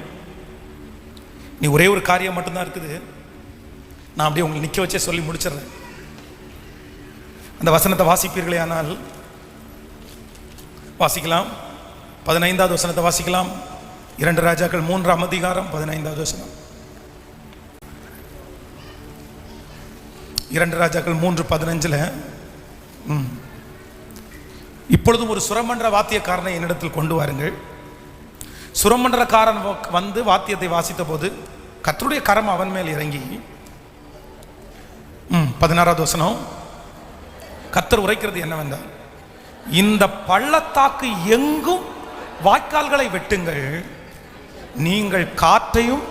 நீ ஒரே ஒரு காரியம் மட்டும்தான் இருக்குது. நான் அப்படியே உங்களை நிற்க வச்சே சொல்லி முடிச்சிடுறேன். அந்த வசனத்தை வாசிப்பீர்களே ஆனால் வாசிக்கலாம். 15வது வசனத்தை வாசிக்கலாம். 2 ராஜாக்கள் 3ஆம் அதிகாரம் 15வது வசனம். 2 ராஜாக்கள் 3:15. இப்பொழுதும் ஒரு சுரமன்ற வாத்தியக்காரனை என்னிடத்தில் கொண்டு வாருங்கள். சுரமன்றக்காரன் வாத்தியத்தை வாசித்த போது கர்த்தருடைய கரம் அவன் மேல் இறங்கி 16வது வசனம். கர்த்தர் உரைக்கிறது என்னவென்றால், இந்த பள்ளத்தாக்கு எங்கும் வாய்க்கால்களை வெட்டுங்கள், நீங்கள் காற்றையும்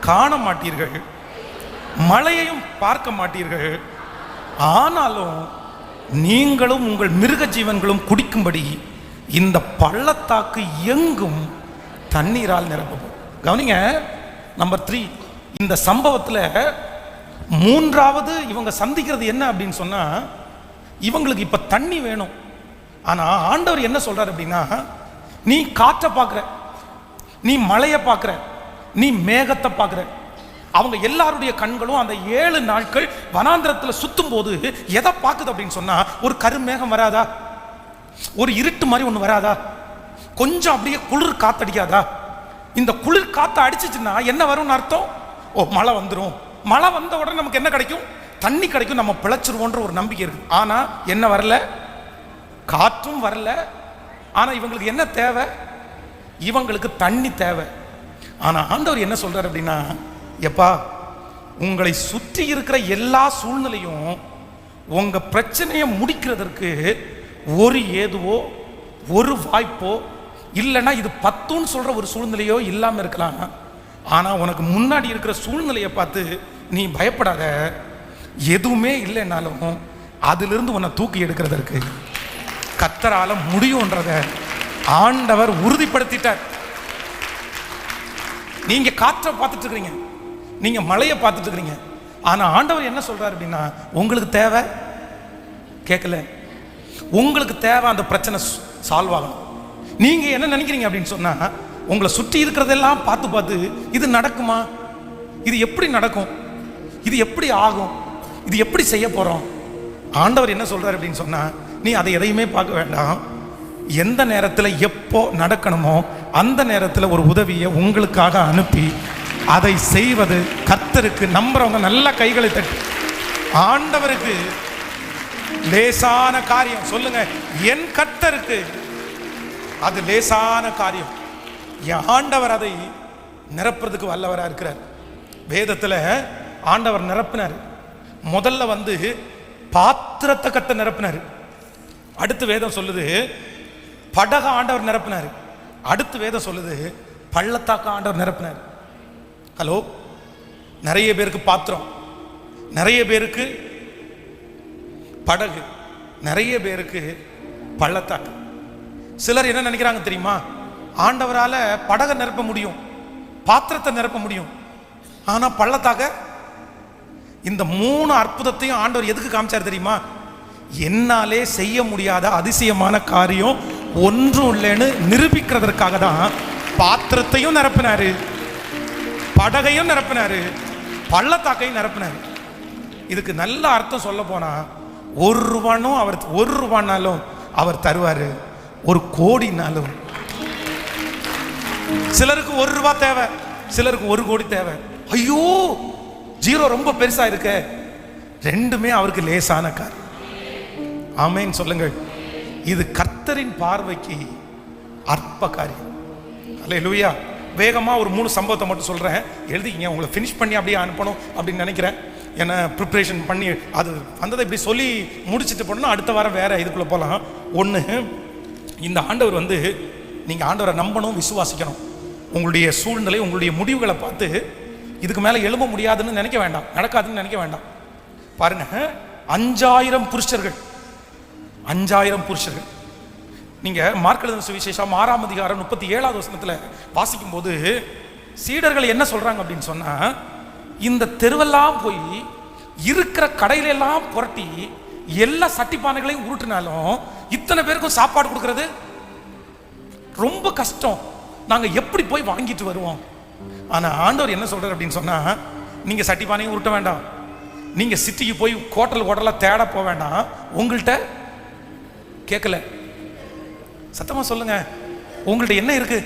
காண மாட்டீர்கள், மழையையும் பார்க்க மாட்டீர்கள், ஆனாலும் நீங்களும் உங்கள் மிருக ஜீவன்களும் குடிக்கும்படி இந்த பள்ளத்தாக்கு எங்கும் தண்ணீரால் நிரப்பப்படும். கவனிங்க, நம்பர் 3. இந்த சம்பவத்தில் 3வது இவங்க சந்திக்கிறது என்ன அப்படின்னு சொன்னா, இவங்களுக்கு இப்ப தண்ணி வேணும். ஆனா ஆண்டவர் என்ன சொல்றாரு அப்படின்னா, நீ காற்றை பார்க்குற, நீ மழையை பார்க்குற, நீ மேகத்தை பார்க்குற. அவங்க எல்லாருடைய கண்களும் அந்த 7 நாட்கள் வனாந்திரத்தில் சுத்தும் போது எதை பார்க்குது அப்படின்னு சொன்னா, ஒரு கருமேகம் வராதா, ஒரு இருட்டு மாதிரி ஒன்று வராதா, கொஞ்சம் அப்படியே குளிர் காத்தடிக்காதா? இந்த குளிர் காற்று அடிச்சிச்சுன்னா என்ன வரும்னு அர்த்தம்? ஓ, மழை வந்துடும். மழை வந்த உடனே நமக்கு என்ன கிடைக்கும்? தண்ணி கிடைக்கும், நம்ம பிழைச்சிருவோன்ற ஒரு நம்பிக்கை இருக்கு. ஆனா என்ன வரல? காற்றும் வரல. ஆனா இவங்களுக்கு என்ன தேவை? இவங்களுக்கு தண்ணி தேவை. ஆனா ஆண்டவர் என்ன சொல்றாரு அப்படின்னா, எப்பா, உங்களை சுற்றி இருக்கிற எல்லா சூழ்நிலையும் உங்க பிரச்சனையை முடிக்கிறதற்கு ஒரு ஏதுவோ ஒரு வாய்ப்போ இல்லைன்னா இது 10ன்னு சொல்ற ஒரு சூழ்நிலையோ இல்லாம இருக்கலாம். ஆனா உனக்கு முன்னாடி இருக்கிற சூழ்நிலையை பார்த்து நீ பயப்படாத. எதுவுமே இல்லைன்னாலும் அதிலிருந்து உன்னை தூக்கி எடுக்கிறதற்கு கர்த்தரால முடியும்ன்றத ஆண்டவர் உறுதிப்படுத்திட்டார். நீங்க காற்றை பார்த்துட்டு இருக்கிறீங்க, நீங்க மழையை பார்த்துட்டு இருக்கிறீங்க. ஆனா ஆண்டவர் என்ன சொல்றாரு அப்படின்னா, உங்களுக்கு தேவை கேட்கல, உங்களுக்கு தேவை அந்த பிரச்சனை சால்வ் ஆகணும். நீங்க என்ன நினைக்கிறீங்க அப்படின்னு சொன்னா, உங்களை சுற்றி இருக்கிறதெல்லாம் பார்த்து பார்த்து இது நடக்குமா, இது எப்படி நடக்கும், இது எப்படி ஆகும், இது எப்படி செய்ய போறோம். ஆண்டவர் என்ன சொல்றாரு அப்படின்னு சொன்னா, நீ அதை எதையுமே பார்க்க வேண்டாம். எந்த நேரத்தில் எப்போ நடக்கணுமோ அந்த நேரத்தில் ஒரு உதவியை உங்களுக்காக அனுப்பி அதை செய்வது கர்த்தருக்கு. நம்புறவங்க நல்ல கைகளை தட்டி ஆண்டவருக்கு லேசான காரியம் சொல்லுங்க. என் கர்த்தருக்கு அது லேசான காரியம். என் ஆண்டவர் அதை நிரப்புறதுக்கு வல்லவராக இருக்கிறார். வேதத்தில் ஆண்டவர் நிரப்பினார். முதல்ல பாத்திரத்தை கத்த நிரப்பினார். அடுத்து வேதம் சொல்லுது படக ஆண்டவர் நிரப்பினார். அடுத்து வேதம் சொல்லுது பள்ளத்தாக்க ஆண்டவர் நிரப்பினார். ஹலோ, நிறைய பேருக்கு பாத்திரம், நிறைய பேருக்கு படகு, நிறைய பேருக்கு பள்ளத்தாக்கு. சிலர் என்ன நினைக்கிறாங்க தெரியுமா, ஆண்டவரால படகை நிரப்ப முடியும், பாத்திரத்தை நிரப்ப முடியும், ஆனா பள்ளத்தாக்க. இந்த 3 அற்புதத்தையும் ஆண்டவர் எதுக்கு காமிச்சார் தெரியுமா? என்னாலே செய்ய முடியாத அதிசயமான காரியம் ஒன்றும் இல்லைன்னு நிரூபிக்கிறதற்காக தான் பாத்திரத்தையும் நிரப்பினாரு, படகையும் நிரப்பினாரு, பள்ளத்தாக்கையும் நிரப்பினாரு. இதுக்கு நல்ல அர்த்தம் சொல்ல போனா, 1 ரூபானும் அவர் 1 ரூபானாலும் அவர் தருவாரு, 1 கோடினாலும். சிலருக்கு 1 ரூபா தேவை, சிலருக்கு 1 கோடி தேவை. ஐயோ, ஜீரோ ரொம்ப பெருசா இருக்க. ரெண்டுமே அவருக்கு லேசான காரியம். ஆமென் சொல்லுங்கள். இது கர்த்தரின் பார்வைக்கு அற்ப காரியம். அல்லேலூயா. வேகமா ஒரு 3 சம்பவத்தை மட்டும் சொல்றேன், எழுதிக்கிங்க. உங்களை ஃபினிஷ் பண்ணி அப்படியே அனுப்பணும் அப்படின்னு நினைக்கிறேன். ஏன்னா ப்ரிப்ரேஷன் பண்ணி அது வந்ததை இப்படி சொல்லி முடிச்சுட்டு போனோம்னா அடுத்த வாரம் வேற இதுக்குள்ள போகலாம். ஒன்று, இந்த ஆண்டவர் நீங்கள் ஆண்டவரை நம்பணும், விசுவாசிக்கணும். உங்களுடைய சூழ்நிலை, உங்களுடைய முடிவுகளை பார்த்து இதுக்கு மேலே எழும்ப முடியாதுன்னு நினைக்க வேண்டாம், நடக்காதுன்னு நினைக்க வேண்டாம். பாருங்க, 5000 புருஷர்கள், 5000 புருஷர்கள். நீங்க மார்க் எழுதின சுவிசேஷம் 6ஆம் அதிகாரம் 37வது வசனத்துல வாசிக்கும் போது சீடர்கள் என்ன சொல்றாங்க அப்படின்னு சொன்னா, இந்த தெருவெல்லாம் போய் இருக்கிற கடையில எல்லாம் புரட்டி எல்லா சட்டி பானைகளையும் உருட்டினாலும் இத்தனை பேருக்கும் சாப்பாடு கொடுக்கறது ரொம்ப கஷ்டம், நாங்க எப்படி போய் வாங்கிட்டு வருவோம். ஆனா ஆண்டவர் என்ன சொல்றாரு அப்படின்னு சொன்னா, நீங்க சட்டி பானையும் உருட்ட வேண்டாம், நீங்க சிட்டிக்கு போய் ஹோட்டலா தேட போக வேண்டாம். உங்கள்கிட்ட கேட்கல, சத்தமா சொல்லுங்க, உங்கள்ட்ட என்ன இருக்கு?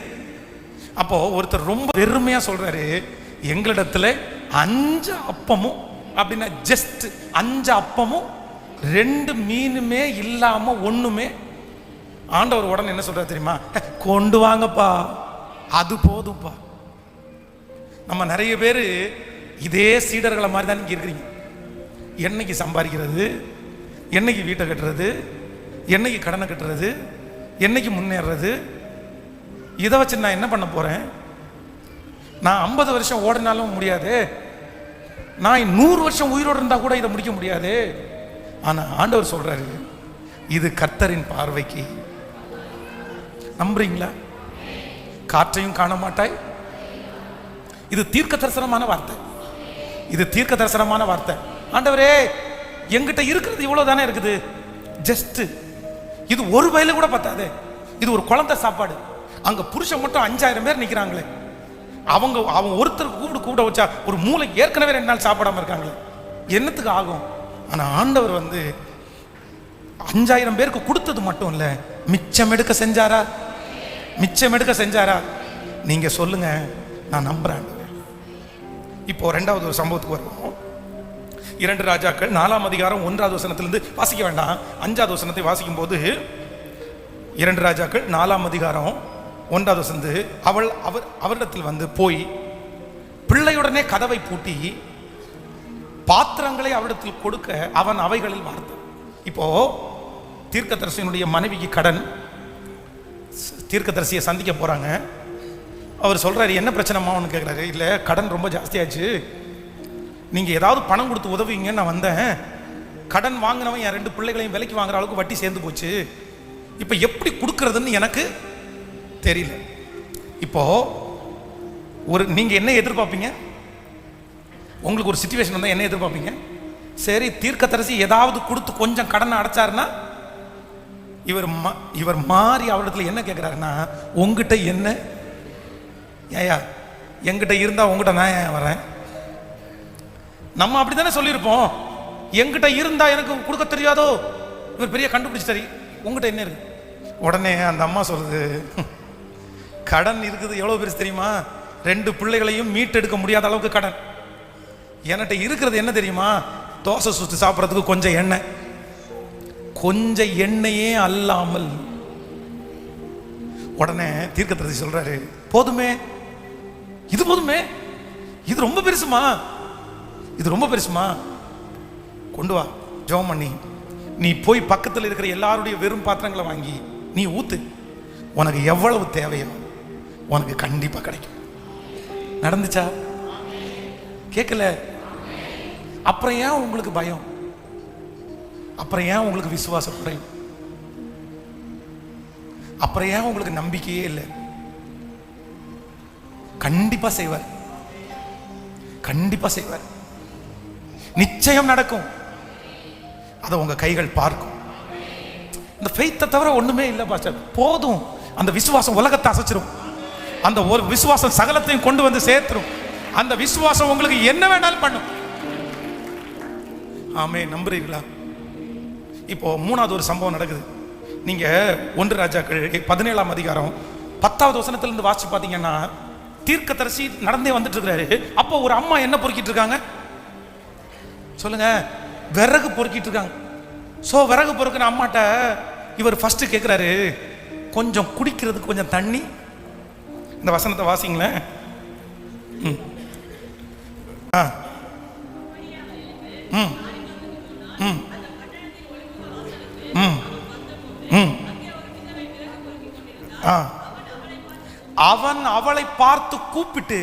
அப்போ ஒருத்தர் ரொம்ப பெருமையா சொல்றாரு, எங்களிடத்துல 5 அப்பமும், அப்படின்னா ஜஸ்ட் 5 அப்பமும் 2 மீனுமே இல்லாம ஒண்ணுமே. ஆண்டவர் உடனே என்ன சொல்றாரு தெரியுமா? கொண்டு வாங்கப்பா, அது போதும்பா. நம்ம நிறைய பேர் இதே சீடர்களை மாதிரி தான் நீங்க இருக்கிறீங்க. என்னைக்கு சம்பாதிக்கிறது, என்னைக்கு வீட்டை கட்டுறது, என்னைக்கு கடனை கட்டுறது, என்னைக்கு முன்னேறது, இதை வச்சு நான் என்ன பண்ண போறேன்? நான் 50 வருஷம் ஓடினாலும் முடியாது, நான் 100 வருஷம் உயிரோடு இருந்தா கூட இதை முடிக்க முடியாது. ஆனா ஆண்டவர் சொல்றாரு, இது கர்த்தரின் பார்வைக்கு. நம்புறீங்களா? காற்றையும் காண மாட்டாய். இது தீர்க்க தரிசனமான வார்த்தை, இது தீர்க்க தரிசனமான வார்த்தை. ஆண்டவரே, எங்கிட்ட இருக்கிறது இவ்வளவு தானே இருக்குது, ஜஸ்ட் இது ஒரு வயல கூட பத்தாது, இது ஒரு குழந்தை சாப்பாடு. அங்க புருஷன் மட்டும் 5000 பேர் நிக்கிறாங்களே, அவன் ஒருத்தருக்கு கூப்பிட வச்சா ஒரு மூளை ஏற்கனவே 2 நாள் சாப்பிடாம இருக்காங்களே, என்னத்துக்கு ஆகும்? ஆனா ஆண்டவர் 5000 பேருக்கு கொடுத்தது மட்டும் இல்ல, மிச்சம் எடுக்க செஞ்சாரா? மிச்சம் எடுக்க செஞ்சாரா? நீங்க சொல்லுங்க, நான் நம்புறேன். இப்போ 2வது ஒரு சம்பவத்துக்கு வருவோம். 2 ராஜாக்கள் 4ஆம் அதிகாரம் 1வது வசனத்திலிருந்து வாசிக்க வேண்டாம், 5வது வசனத்தை வாசிக்கும் போது 2 ராஜாக்கள் 4ஆம் அதிகாரம் 1வது வசனத்து, அவரிடத்தில் போய் பிள்ளையுடனே கதவை பூட்டி பாத்திரங்களை அவரிடத்தில் கொடுக்க அவன் அவைகளில் வார்த்தான். இப்போ தீர்க்கதரிசியினுடைய மனைவிக்கு கடன், தீர்க்கதரிசியை சந்திக்க போறாங்க. அவர் சொல்றாரு, என்ன பிரச்சனைமான்னு கேட்கிறாரு. இல்ல, கடன் ரொம்ப ஜாஸ்தியாச்சு, நீங்க ஏதாவது பணம் கொடுத்து உதவிங்கன்னு நான் வந்தேன். கடன் வாங்கினவன் என் 2 பிள்ளைகளையும் விலைக்கு வாங்குற அளவுக்கு வட்டி சேர்ந்து போச்சு. இப்ப எப்படி கொடுக்கறதுன்னு எனக்கு தெரியல. இப்போ நீங்க என்ன எதிர்பார்ப்பீங்க? உங்களுக்கு ஒரு சிச்சுவேஷன் வந்தா என்ன எதிர்பார்ப்பீங்க? சரி, தீர்க்கதரிசி ஏதாவது கொடுத்து கொஞ்சம் கடனை அடைச்சாருன்னா, இவர் மாறி அவரிடத்துல என்ன கேட்கிறாருன்னா, உங்ககிட்ட என்ன, ஏயா என்கிட்ட இருந்தா உங்ககிட்ட நான் ஏன் வரேன்? நம்ம அப்படித்தானே சொல்லியிருப்போம், என்கிட்ட இருந்தா எனக்கு கொடுக்க தெரியாதோ, இவர் பெரிய கண்டுபிடிச்சாரு, உங்ககிட்ட என்ன இருக்கு? உடனே அந்த அம்மா சொல்றது, கடன் இருக்குது எவ்வளவு பெருசு தெரியுமா? 2 பிள்ளைகளையும் மீட்டெடுக்க முடியாத அளவுக்கு கடன். என்கிட்ட இருக்கிறது என்ன தெரியுமா? தோசை சுட்டு சாப்பிட்றதுக்கு கொஞ்சம் எண்ணெய், கொஞ்சம் எண்ணெயே அல்லாமல். உடனே தீர்க்கதரிசி சொல்றாரு, போதுமே, இது போதுமே, இது ரொம்ப பெருசுமா, இது ரொம்ப பெருசுமா, கொண்டு வா, ஜெபம் பண்ணி நீ போய் பக்கத்தில் இருக்கிற எல்லாருடைய வெறும் பாத்திரங்களை வாங்கி நீ ஊத்து, உனக்கு எவ்வளவு தேவையோ உனக்கு கண்டிப்பா கிடைக்கும். நடந்துச்சா? கேட்கல? அப்புறம் ஏன் உங்களுக்கு பயம்? அப்புறம் ஏன் உங்களுக்கு விசுவாசம் குறையும்? அப்புறம் ஏன் உங்களுக்கு நம்பிக்கையே இல்லை? கண்டிப்பா செய்வார், கண்டிப்பா செய்வார், நிச்சயம் நடக்கும். அதை உங்க கைகள் பார்க்கும். இந்த ஃபெய்த்தை தவிர ஒண்ணுமே இல்லை பாஸ்டர். போதும், அந்த விசுவாசம் உலகத்தை அசைச்சிரும். அந்த ஒரு விசுவாசம் சகலத்தையும் கொண்டு வந்து சேர்த்துரும். அந்த விசுவாசம் உங்களுக்கு என்ன வேணாலும் பண்ணும். ஆமே, நம்புறீங்களா? இப்போ 3வது ஒரு சம்பவம் நடக்குது. நீங்க 1 ராஜாக்கள் 17ஆம் அதிகாரம் 10வது வசனத்திலிருந்து வாசிச்சு பாத்தீங்கன்னா, தீர்க்கதரிசி நடந்தே வந்துட்டு இருக்காரு. அப்போ ஒரு அம்மா என்ன பொறுக்கிட்டு இருக்காங்க சொல்லுங்க? விறகு பொறுக்கிட்டு இருக்காங்க. சோ விறகு பொறுக்கிற அம்மாட்ட இவர் ஃபர்ஸ்ட் கேட்கிறாரு, கொஞ்சம் குடிக்கிறதுக்கு கொஞ்சம் தண்ணி. இந்த வசனத்தை வாசிங்களேன். அவன் அவளை பார்த்து கூப்பிட்டு,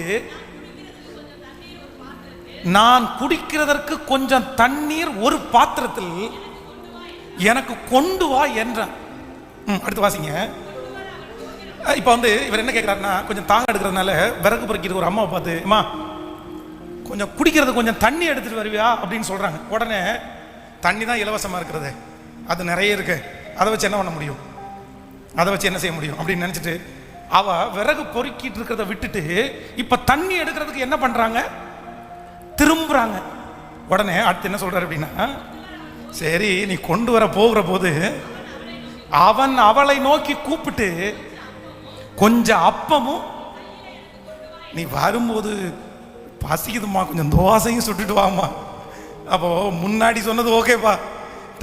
நான் குடிக்கிறதற்கு கொஞ்சம் தண்ணீர் ஒரு பாத்திரத்தில் எனக்கு கொண்டு வா என்றான். அடுத்து வாசிங்க. இப்ப இவர் என்ன கேட்கிறாருன்னா, கொஞ்சம் தாங்க எடுக்கிறதுனால விறகு பொறுக்கிட்டு ஒரு அம்மாவை பார்த்து, அம்மா கொஞ்சம் குடிக்கிறது கொஞ்சம் தண்ணி எடுத்துட்டு வருவியா அப்படின்னு சொல்றாங்க. உடனே தண்ணி தான் இலவசமா இருக்கிறது, அது நிறைய இருக்கு, அதை வச்சு என்ன பண்ண முடியும், அதை வச்சு என்ன செய்ய முடியும் அப்படின்னு நினைச்சிட்டு அவ விறகு பொறுக்கிட்டு இருக்கிறத விட்டுட்டு இப்ப தண்ணி எடுக்கிறதுக்கு என்ன பண்றாங்க, திரும்புறாங்க. உடனே அடுத்து என்ன சொல்றாரு அப்படின்னா, சரி நீ கொண்டு வர போகிற போது அவன் அவளை நோக்கி கூப்பிட்டு கொஞ்சம் அப்பமும், நீ வரும்போது பசிக்குதுமா கொஞ்சம் தோசையும் சுட்டுட்டு வாமா. அப்போ முன்னாடி சொன்னது ஓகேப்பா,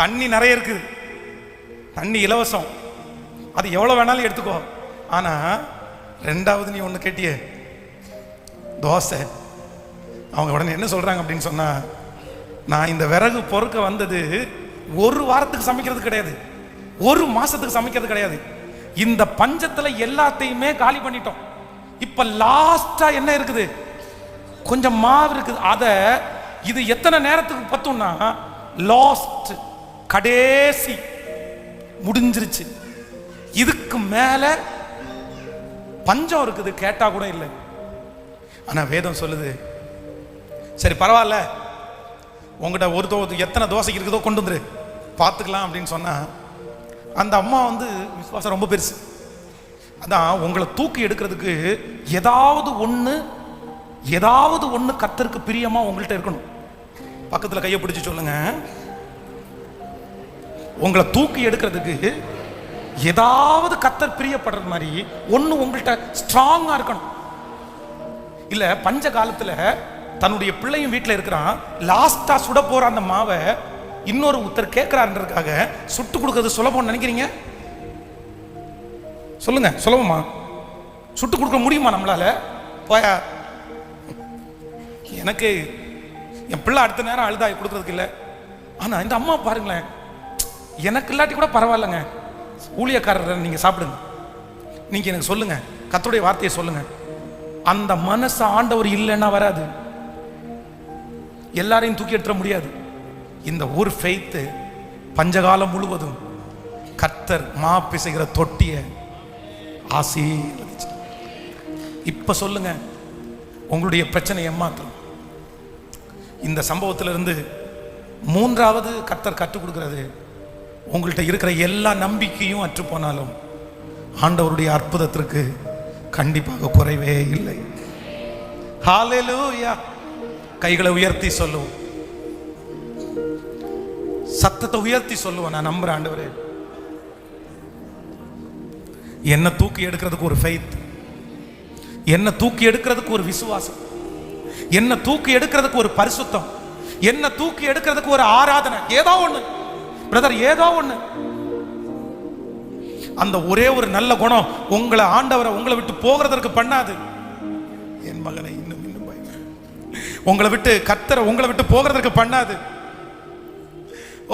தண்ணி நிறைய இருக்குது, தண்ணி இலவசம், அது எவ்வளவு வேணாலும் எடுத்துக்கோ. ஆனா 2வது நீ ஒண்ணு கேட்டியே, தோசை. அவங்க உடனே என்ன சொல்றாங்க அப்படின்னு சொன்னா, நான் இந்த விறகு பொறுக்க வந்தது 1 வாரத்துக்கு சமைக்கிறது கிடையாது, 1 மாசத்துக்கு சமைக்கிறது கிடையாது. இந்த பஞ்சத்துல எல்லாத்தையுமே காலி பண்ணிட்டோம். இப்ப லாஸ்டா என்ன இருக்குது, கொஞ்சம் மாவு இருக்குது. அத இது எத்தனை நேரத்துக்கு பத்தும்னா, லாஸ்ட், கடைசி, முடிஞ்சிருச்சு. இதுக்கு மேல பஞ்சம் இருக்குது கேட்டா கூட இல்லை. ஆனா வேதம் சொல்லுது, சரி பரவாயில்ல, உங்கள்கிட்ட எத்தனை தோசைக்கு இருக்குதோ கொண்டு வந்துரு பார்த்துக்கலாம் அப்படின்னு சொன்னா, அந்த அம்மா வந்து விசுவாசம் ரொம்ப பெருசு. அதான் உங்களை தூக்கி எடுக்கிறதுக்கு ஏதாவது ஒன்று கர்த்தருக்கு பிரியமா உங்கள்கிட்ட இருக்கணும். பக்கத்தில் கையை பிடிச்சு சொல்லுங்க, உங்களை தூக்கி எடுக்கிறதுக்கு ஏதாவது கர்த்தர் பிரியப்படுறது மாதிரி ஒன்று உங்கள்கிட்ட ஸ்ட்ராங்கா இருக்கணும். இல்ல பஞ்ச காலத்துல தன்னுடைய பிள்ளையும் வீட்டில் இருக்கிறான், லாஸ்டா சுட போற அந்த மாவை இன்னொரு ஒருத்தர் கேட்கிறாருன்றதுக்காக சுட்டு கொடுக்கறது சுலபம் நினைக்கிறீங்க? சொல்லுங்க, சுலபமா? சுட்டு கொடுக்க முடியுமா நம்மளால? போயா, எனக்கு என் பிள்ளை அடுத்த நேரம் அழுதாய் கொடுக்கறதுக்கு இல்லை. ஆனா இந்த அம்மா பாருங்களேன், எனக்கு இல்லாட்டி கூட பரவாயில்லைங்க, ஊழியக்காரர் நீங்க சாப்பிடுங்க, நீங்க எனக்கு சொல்லுங்க, கர்த்தருடைய வார்த்தையை சொல்லுங்க. அந்த மனசு ஆண்டவர் இல்லைன்னா வராது. எல்லாரையும் தூக்கி எடுத்துட முடியாது. இந்த ஒரு ஃபெய்த் பஞ்சகாலம் முழுவதும் கர்த்தர் மா பிசைகிற தொட்டிய ஆசீர்வதிச்சு. இப்ப சொல்லுங்க, உங்களுடைய பிரச்சனை ஏமாற்றம். இந்த சம்பவத்திலிருந்து மூன்றாவது கர்த்தர் கற்றுக் கொடுக்கிறது, உங்கள்கிட்ட இருக்கிற எல்லா நம்பிக்கையும் அற்று போனாலும் ஆண்டவருடைய அற்புதத்திற்கு கண்டிப்பாக குறைவே இல்லை. ஹல்லேலூயா. கைகளை உயர்த்தி சொல்லுவோம், சத்தத்தை உயர்த்தி சொல்லுவோம், நான் நம்புறேன் ஆண்டவரே, என்ன தூக்கி எடுக்கிறதுக்கு ஒரு ஃபெய்த், என்ன தூக்கி எடுக்கிறதுக்கு ஒரு விசுவாசம், என்ன தூக்கி எடுக்கிறதுக்கு ஒரு பரிசுத்தம், என்ன தூக்கி எடுக்கிறதுக்கு ஒரு ஆராதனை, ஏதோ ஒண்ணு பிரதர், ஏதோ ஒண்ணு. அந்த ஒரே ஒரு நல்ல குணம் உங்களை ஆண்டவரை உங்களை விட்டு போகிறதற்கு பண்ணாது. என் மகனை இன்னும் உங்களை விட்டு கர்த்தரை உங்களை விட்டு போகிறதற்கு பண்ணாது.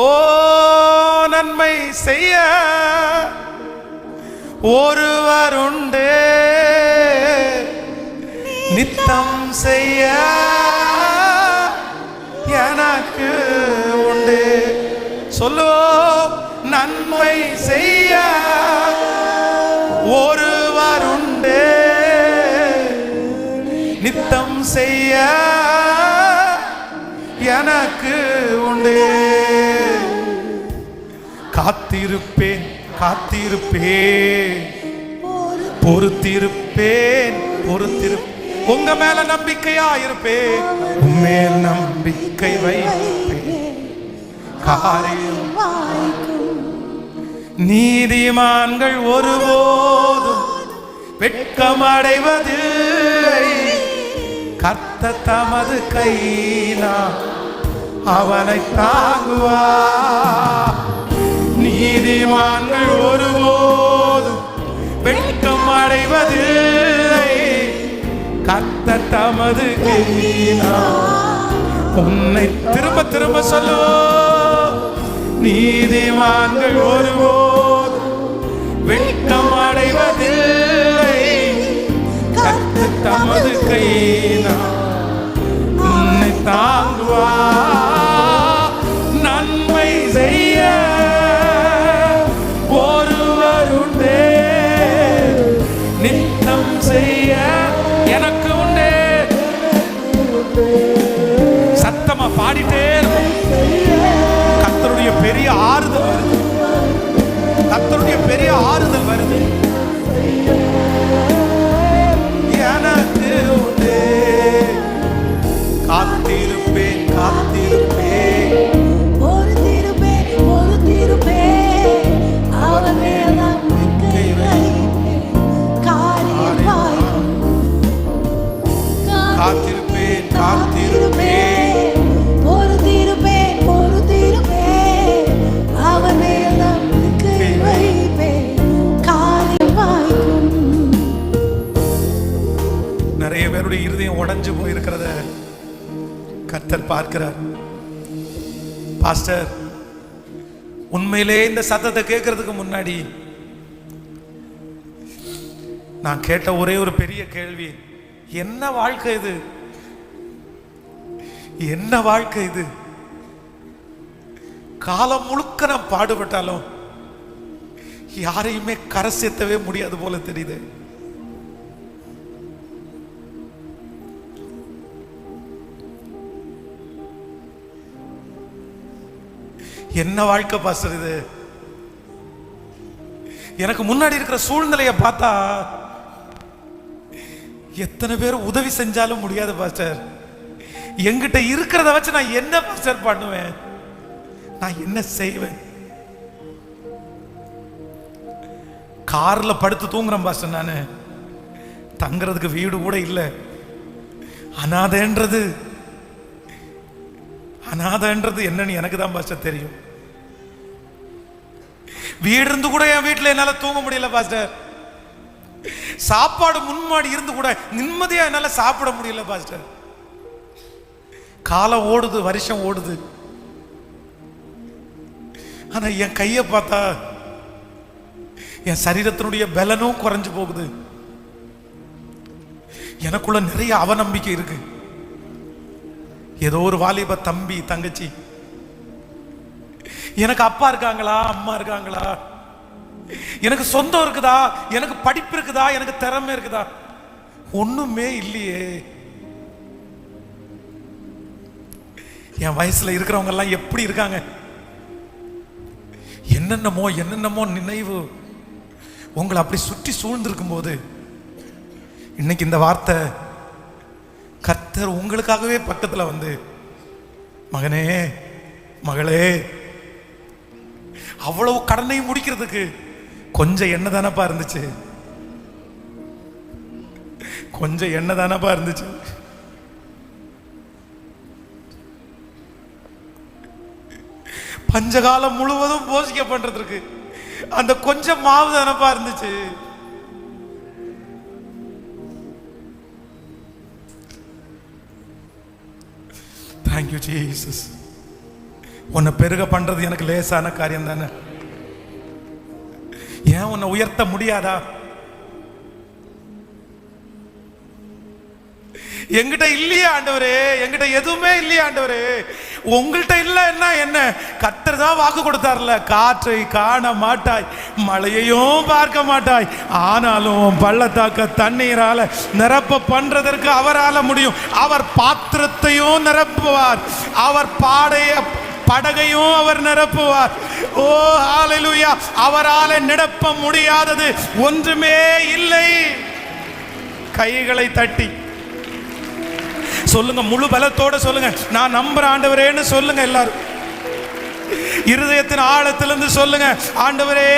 ஓ நன்மை செய்ய ஒருவர் உண்டு, நித்தம் செய்ய எனக்கு உண்டு. சொல்லுவோம், நன்மை செய்ய ஒருவர் உண்டு, நித்தம் செய்ய எனக்கு உண்டு. காத்திருப்பேன் காத்திருப்பேன் பொறுத்திருப்பேன் பொறுத்திருப்பேன், உங்க மேல நம்பிக்கையா இருப்பேன், உம்மேல் நம்பிக்கை வைப்பேன். காரியம் நீதிமான்கள் ஒருபோதும் வெட்கமடைவதில்லை, கர்த்தர் தமது கையினால் அவனை தாங்குவார். நீதிமான்கள் ஒருபோதும் வெட்கமடைவதில்லை, கர்த்தர் தமது கையினால் உன்னை திரும்ப திரும்ப சொல்லுவோம். நீதிமான்கள் ஒருபோதும் வெட்கமடைவதில்லை, கர்த்தர் தமது கையினால் உன்னை தாங்குவார். நன்மை செய்ய ஒருவர் உண்டே, நித்தம் செய்ய எனக்கு உண்டே. சத்தமா பாடிட்டே கர்த்தருடைய பெரிய ஆறுதல் வருது, கர்த்தருடைய பெரிய ஆறுதல் வருது. எனக்கு உண்டு. காத்திருப்பேன் காத்திருப்பேன் பொறுத்திருப்பேன் பொறுத்திருப்பேன், அவர் மேல் நம்பிக்கை வைப்பேன், காரியம் வாய்க்கும். காத்திருப்பேன் காத்திருப்பேன் பொறுத்திருப்பேன் பொறுத்திருப்பேன், அவர் மேல் நம்பிக்கை வைப்பேன், காரியம் வாய்க்கும். நிறைய பேருடைய இருதயம் உடைஞ்சு போயிருக்கிறத கர்த்தர் பார்க்கிறார். பாஸ்டர், உண்மையிலே இந்த சத்தத்தை கேட்கறதுக்கு முன்னாடி நான் கேட்ட ஒரே ஒரு பெரிய கேள்வி, என்ன வாழ்க்கை இது, என்ன வாழ்க்கை இது? காலம் முழுக்க நான் பாடுபட்டாலும் யாரையுமே கரை சேர்த்தவே முடியாது போல தெரியுது. என்ன வாழ்க்கை பாஸ்டர் இது? எனக்கு முன்னாடி இருக்கிற சூழ்நிலையை பார்த்தா எத்தனை பேர் உதவி செஞ்சாலும் முடியாது பாஸ்டர். என்கிட்ட இருக்கிறத வச்சு நான் என்ன பாஸ்டர் பண்ணுவேன், நான் என்ன செய்வேன்? கார்ல படுத்து தூங்குறேன் பாஸ்டர், நானு தங்குறதுக்கு வீடு கூட இல்லை. அனாதைன்றது என்னன்னு எனக்கு தான் பாஸ்டர் தெரியும். வீடு இருந்து கூட என் வீட்டில் என்னால தூங்க முடியல பாஸ்டர். சாப்பாடு முன்மாடி இருந்து கூட நிம்மதியா என்னால சாப்பிட முடியல பாஸ்டர். காலம் ஓடுது, வருஷம் ஓடுது. ஆனா என் கையை பார்த்தா என் சரீரத்தினுடைய பலனும் குறைஞ்சு போகுது. எனக்குள்ள நிறைய அவநம்பிக்கை இருக்கு. ஏதோ ஒரு வாலிப தம்பி தங்கச்சி, எனக்கு அப்பா இருக்காங்களா, அம்மா இருக்காங்களா, எனக்கு சொந்தம் இருக்குதா, எனக்கு படிப்பு இருக்குதா, எனக்கு திறமை இருக்குதா? ஒண்ணுமே இல்லையே. என் வயசுல இருக்கிறவங்க எல்லாம் எப்படி இருக்காங்க? என்னென்னமோ நினைவு உங்களை அப்படி சுற்றி சூழ்ந்திருக்கும் போது இன்னைக்கு இந்த வார்த்தை கர்த்தர் உங்களுக்காகவே பக்கத்துல வந்து, மகனே மகளே, அவ்வளவு கடனையும் முடிக்கிறதுக்கு கொஞ்சம் எண்ணெய் தானப்பா இருந்துச்சு, கொஞ்சம் எண்ணெய் தானப்பா இருந்துச்சு. பஞ்சகாலம் முழுவதும் போஷிக்க பண்றதுக்கு அந்த கொஞ்சம் மாவு தானப்பா இருந்துச்சு. Thank you Jesus. உன்னை பெருக பண்றது எனக்கு லேசான காரியம் தானே. ஏன் உன்னை உயர்த்த முடியாதா? எங்கிட்ட இல்லையா ஆண்டவரே, எங்கிட்ட எதுவுமே இல்லையா ஆண்டவரே? உங்கள்கிட்ட இல்லைன்னா என்ன? கர்த்தர் தான் வாக்கு கொடுத்தார்ல, காற்றை காண மாட்டாய், மழையையும் பார்க்க மாட்டாய், ஆனாலும் பள்ளத்தாக்க தண்ணீரால நிரப்ப பண்றதற்கு அவரால முடியும். அவர் பாத்திரத்தையும் நிரப்புவார், அவர் படகையும் அவர் நிரப்புவார். ஓ ஹalleluya. அவரால நிரப்ப முடியாதது ஒன்றுமே இல்லை. கைகளை தட்டி சொல்லுங்க, முழு பலத்தோட சொல்லுங்க, நான் நம்புறேன் ஆண்டவரேன்னு சொல்லுங்க. எல்லாரும் இருதயத்தின் ஆழத்திலிருந்து சொல்லுங்க, ஆண்டவரே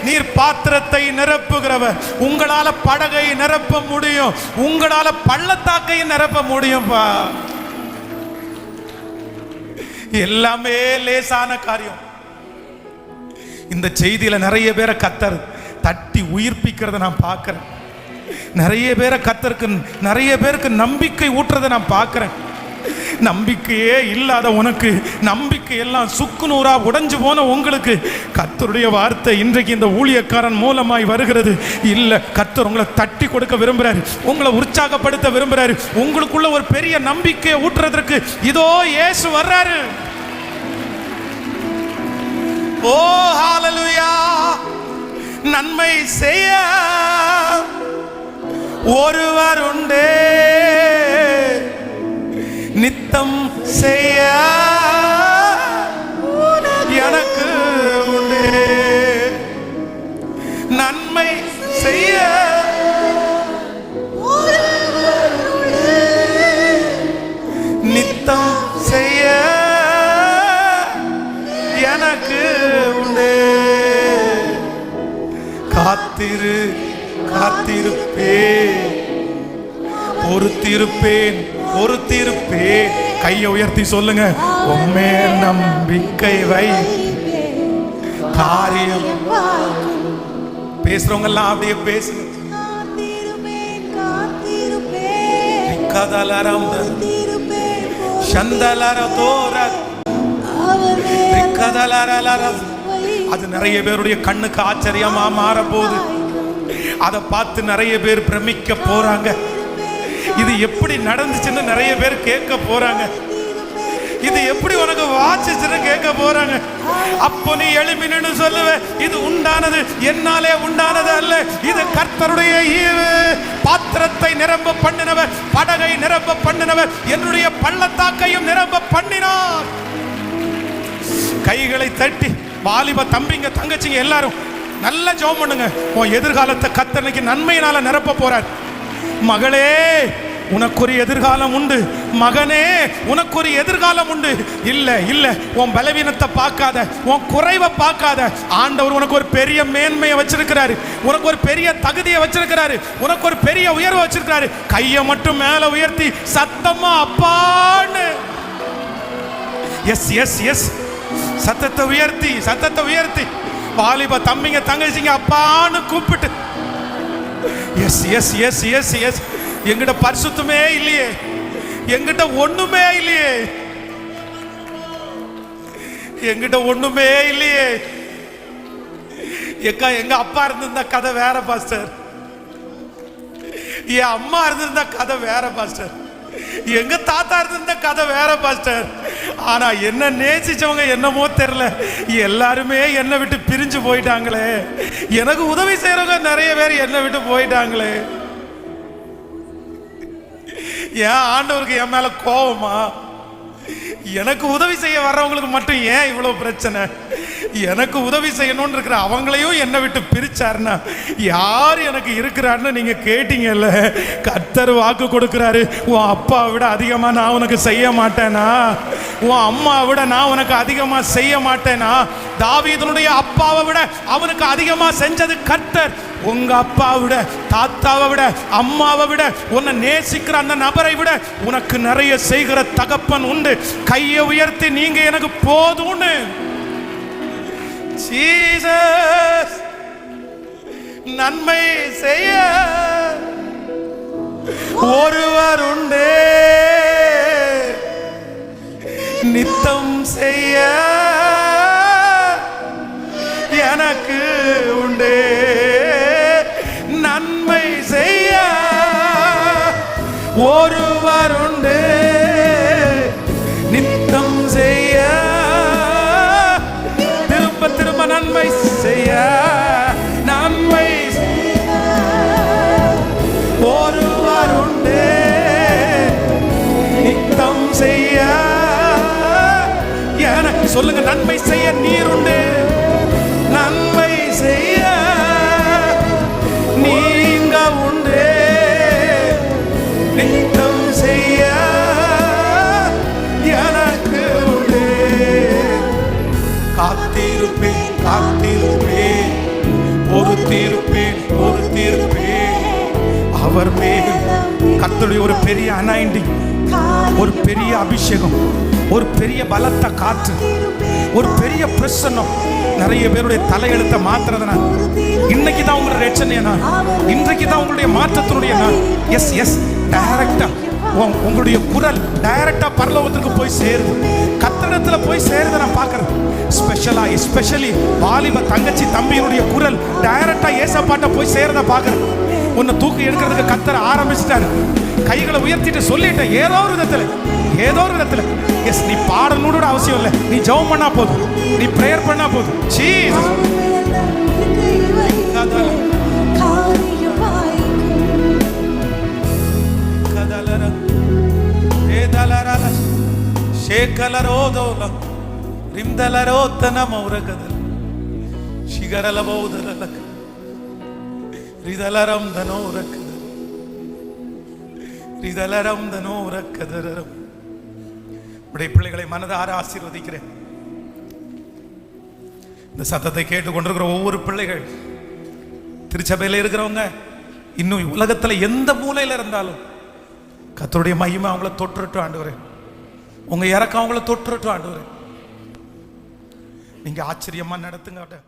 நீர் பாத்திரத்தை நிரப்புகிறவர், உங்களால படகை நிரப்ப முடியும், உங்களால பள்ளத்தாக்கை நிரப்ப முடியும்பா. எல்லாமே லேசான காரியம். இந்த செய்தியில நிறைய பேரை கர்த்தர் தட்டி உயிர்ப்பிக்கிறத நான் பார்க்கிறேன். நிறைய பேருக்கு நம்பிக்கை ஊற்றுறதை நான் பார்க்கிறேன். நம்பிக்கையே இல்லாத உனக்கு, நம்பிக்கை எல்லாம் சுக்குநூறா உடைஞ்சு போன உங்களுக்கு கர்த்தருடைய வார்த்தை இன்றைக்கு இந்த ஊழியக்காரன் மூலமாய் வருகிறது. இல்ல, கர்த்தர் உங்களை தட்டி கொடுக்க விரும்புறாரு, உங்களை உற்சாகப்படுத்த விரும்புறாரு. உங்களுக்குள்ள ஒரு பெரிய நம்பிக்கையை ஊற்றுறதற்கு இதோ இயேசு வர்றாரு. ஓ ஹalleluya. நன்மை செய்ய ஒருவர் உண்டே, நித்தம் செய்ய எனக்கு உண்டே. நன்மை செய்ய நித்தம் செய்ய எனக்கு உண்டே. காத்திருப்பேன், பொறுத்திருப்பேன். கையை உயர்த்தி சொல்லுங்க, உம்மே நம்பிக்கை வை. காரியம் பேசுறவங்க எல்லாம் அப்படியே பேசுங்க. அது நிறைய பேருடைய கண்ணுக்கு ஆச்சரியமா மாற போகுது. அதை பார்த்து நிறைய பேர் பிரமிக்க போறாங்க. இது எப்படி நடந்துச்சுன்னு நிறைய பேர் கேட்க போறாங்க. இது எப்படி உனக்கு வாசிச்சுன்னு கேட்க போறாங்க. அப்போ நீ எழுப்பி நின்னு சொல்லுவ, இது உண்டானது என்னாலே உண்டானது அல்ல, இது கர்த்தருடைய ஈவு. பாத்திரத்தை நிரம்ப பண்ணினவர், படகை நிரம்ப பண்ணினவர், என்னுடைய பள்ளத்தாக்கையும் நிரம்ப பண்ணினார். கைகளை தட்டி வாலிப தம்பிங்க தங்கச்சிங்க எல்லாரும் நல்ல ஜெபம் பண்ணுங்க. உன் எதிர்காலத்தை கர்த்தர் நன்மையினால நிரப்ப போறார். மகளே, உனக்கு ஒரு எதிர்காலம் உண்டு. மகனே, உனக்கு ஒரு எதிர்காலம் உண்டு. இல்ல இல்ல, உன் பலவீனத்தை பார்க்காத, உன் குறைவை பார்க்காத. ஆண்டவர் உனக்கு ஒரு பெரிய மேன்மையை வச்சிருக்கிறாரு, உனக்கு ஒரு பெரிய தகுதியை வச்சிருக்கிறாரு, உனக்கு ஒரு பெரிய உயர்வை வச்சிருக்கிறாரு. கையை மட்டும் மேல உயர்த்தி சத்தமா அப்பான்னு, எஸ் எஸ் எஸ், சத்தத்தை உயர்த்தி வாலிப தம்பிங்க தங்கச்சிங்க அப்பான்னு கூப்பிட்டு, yes yes yes yes yes. எங்கிட்ட பரிசுத்தமே இல்லையே, எங்கிட்ட ஒண்ணுமே இல்லையே, எங்கிட்ட ஒண்ணுமே இல்லையே. எங்க அப்பா இருந்திருந்தா கதை வேற பாஸ்டர், என் அம்மா இருந்திருந்தா கதை வேற பாஸ்டர், எங்க தாத்தா இருந்திருந்த கதை வேற பாஸ்டர். ஆனா என்ன நேசிச்சவங்க என்னமோ தெரியல, எல்லாருமே என்னை விட்டு பிரிஞ்சு போயிட்டாங்களே. எனக்கு உதவி செய்யறவங்க நிறைய பேர் என்னை விட்டு போயிட்டாங்களே. ஏன் ஆண்டவருக்கு என் மேல கோவமா? எனக்கு உதவி செய்ய வர்றவங்களுக்கு மட்டும் ஏன் இவ்வளவு பிரச்சனை? எனக்கு உதவி செய்யணும்னு இருக்கிற அவங்களையும் என்னை விட்டு பிரிச்சாருன்னா யார் எனக்கு இருக்கிறாருன்னு நீங்க கேட்டீங்கல்ல. கர்த்தர் வாக்கு கொடுக்கிறாரு, உன் அப்பாவை விட அதிகமா நான் உனக்கு செய்ய மாட்டேனா? உன் அம்மாவை விட நான் உனக்கு அதிகமா செய்ய மாட்டேனா? தாவீதுனுடைய அப்பாவை விட அவனுக்கு அதிகமா செஞ்சது கர்த்தர். உங்க அப்பாவை விட, தாத்தாவை விட, அம்மாவை விட, உன்னை நேசிக்கிற அந்த நபரை விட உனக்கு நிறைய செய்கிற தகப்பன் உண்டு. கையை உயர்த்தி நீங்க எனக்கு போதும்னு. ஜீசஸ், நன்மை செய்ய ஒருவர் உண்டு, நித்தம் செய்ய எனக்கு உண்டு. நன்மை செய்ய ஒருவர் உண்டு, நித்தம் செய்ய, திரும்ப திரும்ப நன்மை செய்ய, நன்மை செய்ய ஒருவர் உண்டு, நித்தம் செய்ய எனக்கு. சொல்லுங்க, நன்மை செய்ய நீர் உண்டு, நன்மை செய்ய நீங்க உண்டு, நித்தம் செய்ய எனக்கு உண்டு. காத்திருப்பேன் காத்திருப்பேன், பொறுத்திருப்பேன் பொறுத்திருப்பேன் அவர் மேல். கர்த்தருடைய ஒரு பெரிய அனாயிண்டிங், ஒரு பெரிய அபிஷேகம், ஒரு பெரிய பலத்த காற்று, ஒரு பெரிய பிரசன்னம் நிறைய பேருடைய தலையெழுத்த மாத்துறதுனா இன்னைக்கு தான் உங்களுடைய ரட்சணைய நாள், இன்றைக்கு தான் உங்களுடைய மாற்றத்தினுடைய நாள். எஸ் எஸ், டைரக்டா உங்களுடைய குரல் டைரக்டா பரலோகத்துக்கு போய் சேருது, கர்த்தரிடத்துல போய் சேருதை நான் பார்க்கிறேன். ஸ்பெஷலா எஸ்பெஷலி வாலிப தங்கச்சி தம்பியினுடைய குரல் டைரக்டா ஏசப்பாட்ட போய் சேருதை பார்க்கிறேன். உன்னை தூக்கி எடுக்கிறதுக்கு கர்த்தர் ஆரம்பிச்சிட்டாரு. கைகளை உயர்த்திட்டு சொல்லிட்டேன், ஏதோ ஒரு விதத்துல எஸ், நீ பாடணும்னு அவசியம் இல்லை, நீ ஜெபம் பண்ணா போதும், நீ பிரேயர் பண்ணா போதும். ஜீசஸ், பிள்ளைகளை மனதார ஆசீர்வதிக்கிறேன். இந்த சத்தத்தை கேட்டுக்கொண்டிருக்கிற ஒவ்வொரு பிள்ளைகள், திருச்சபையில் இருக்கிறவங்க, இன்னும் உலகத்துல எந்த மூலையில இருந்தாலும் கர்த்தருடைய மகிமை அவங்கள தொற்றுட்டும் ஆண்டவரே, உங்க இறக்கம் அவங்கள தொற்றுட்டும் ஆண்டவரே. நீங்க ஆச்சரியமா நடத்துங்க.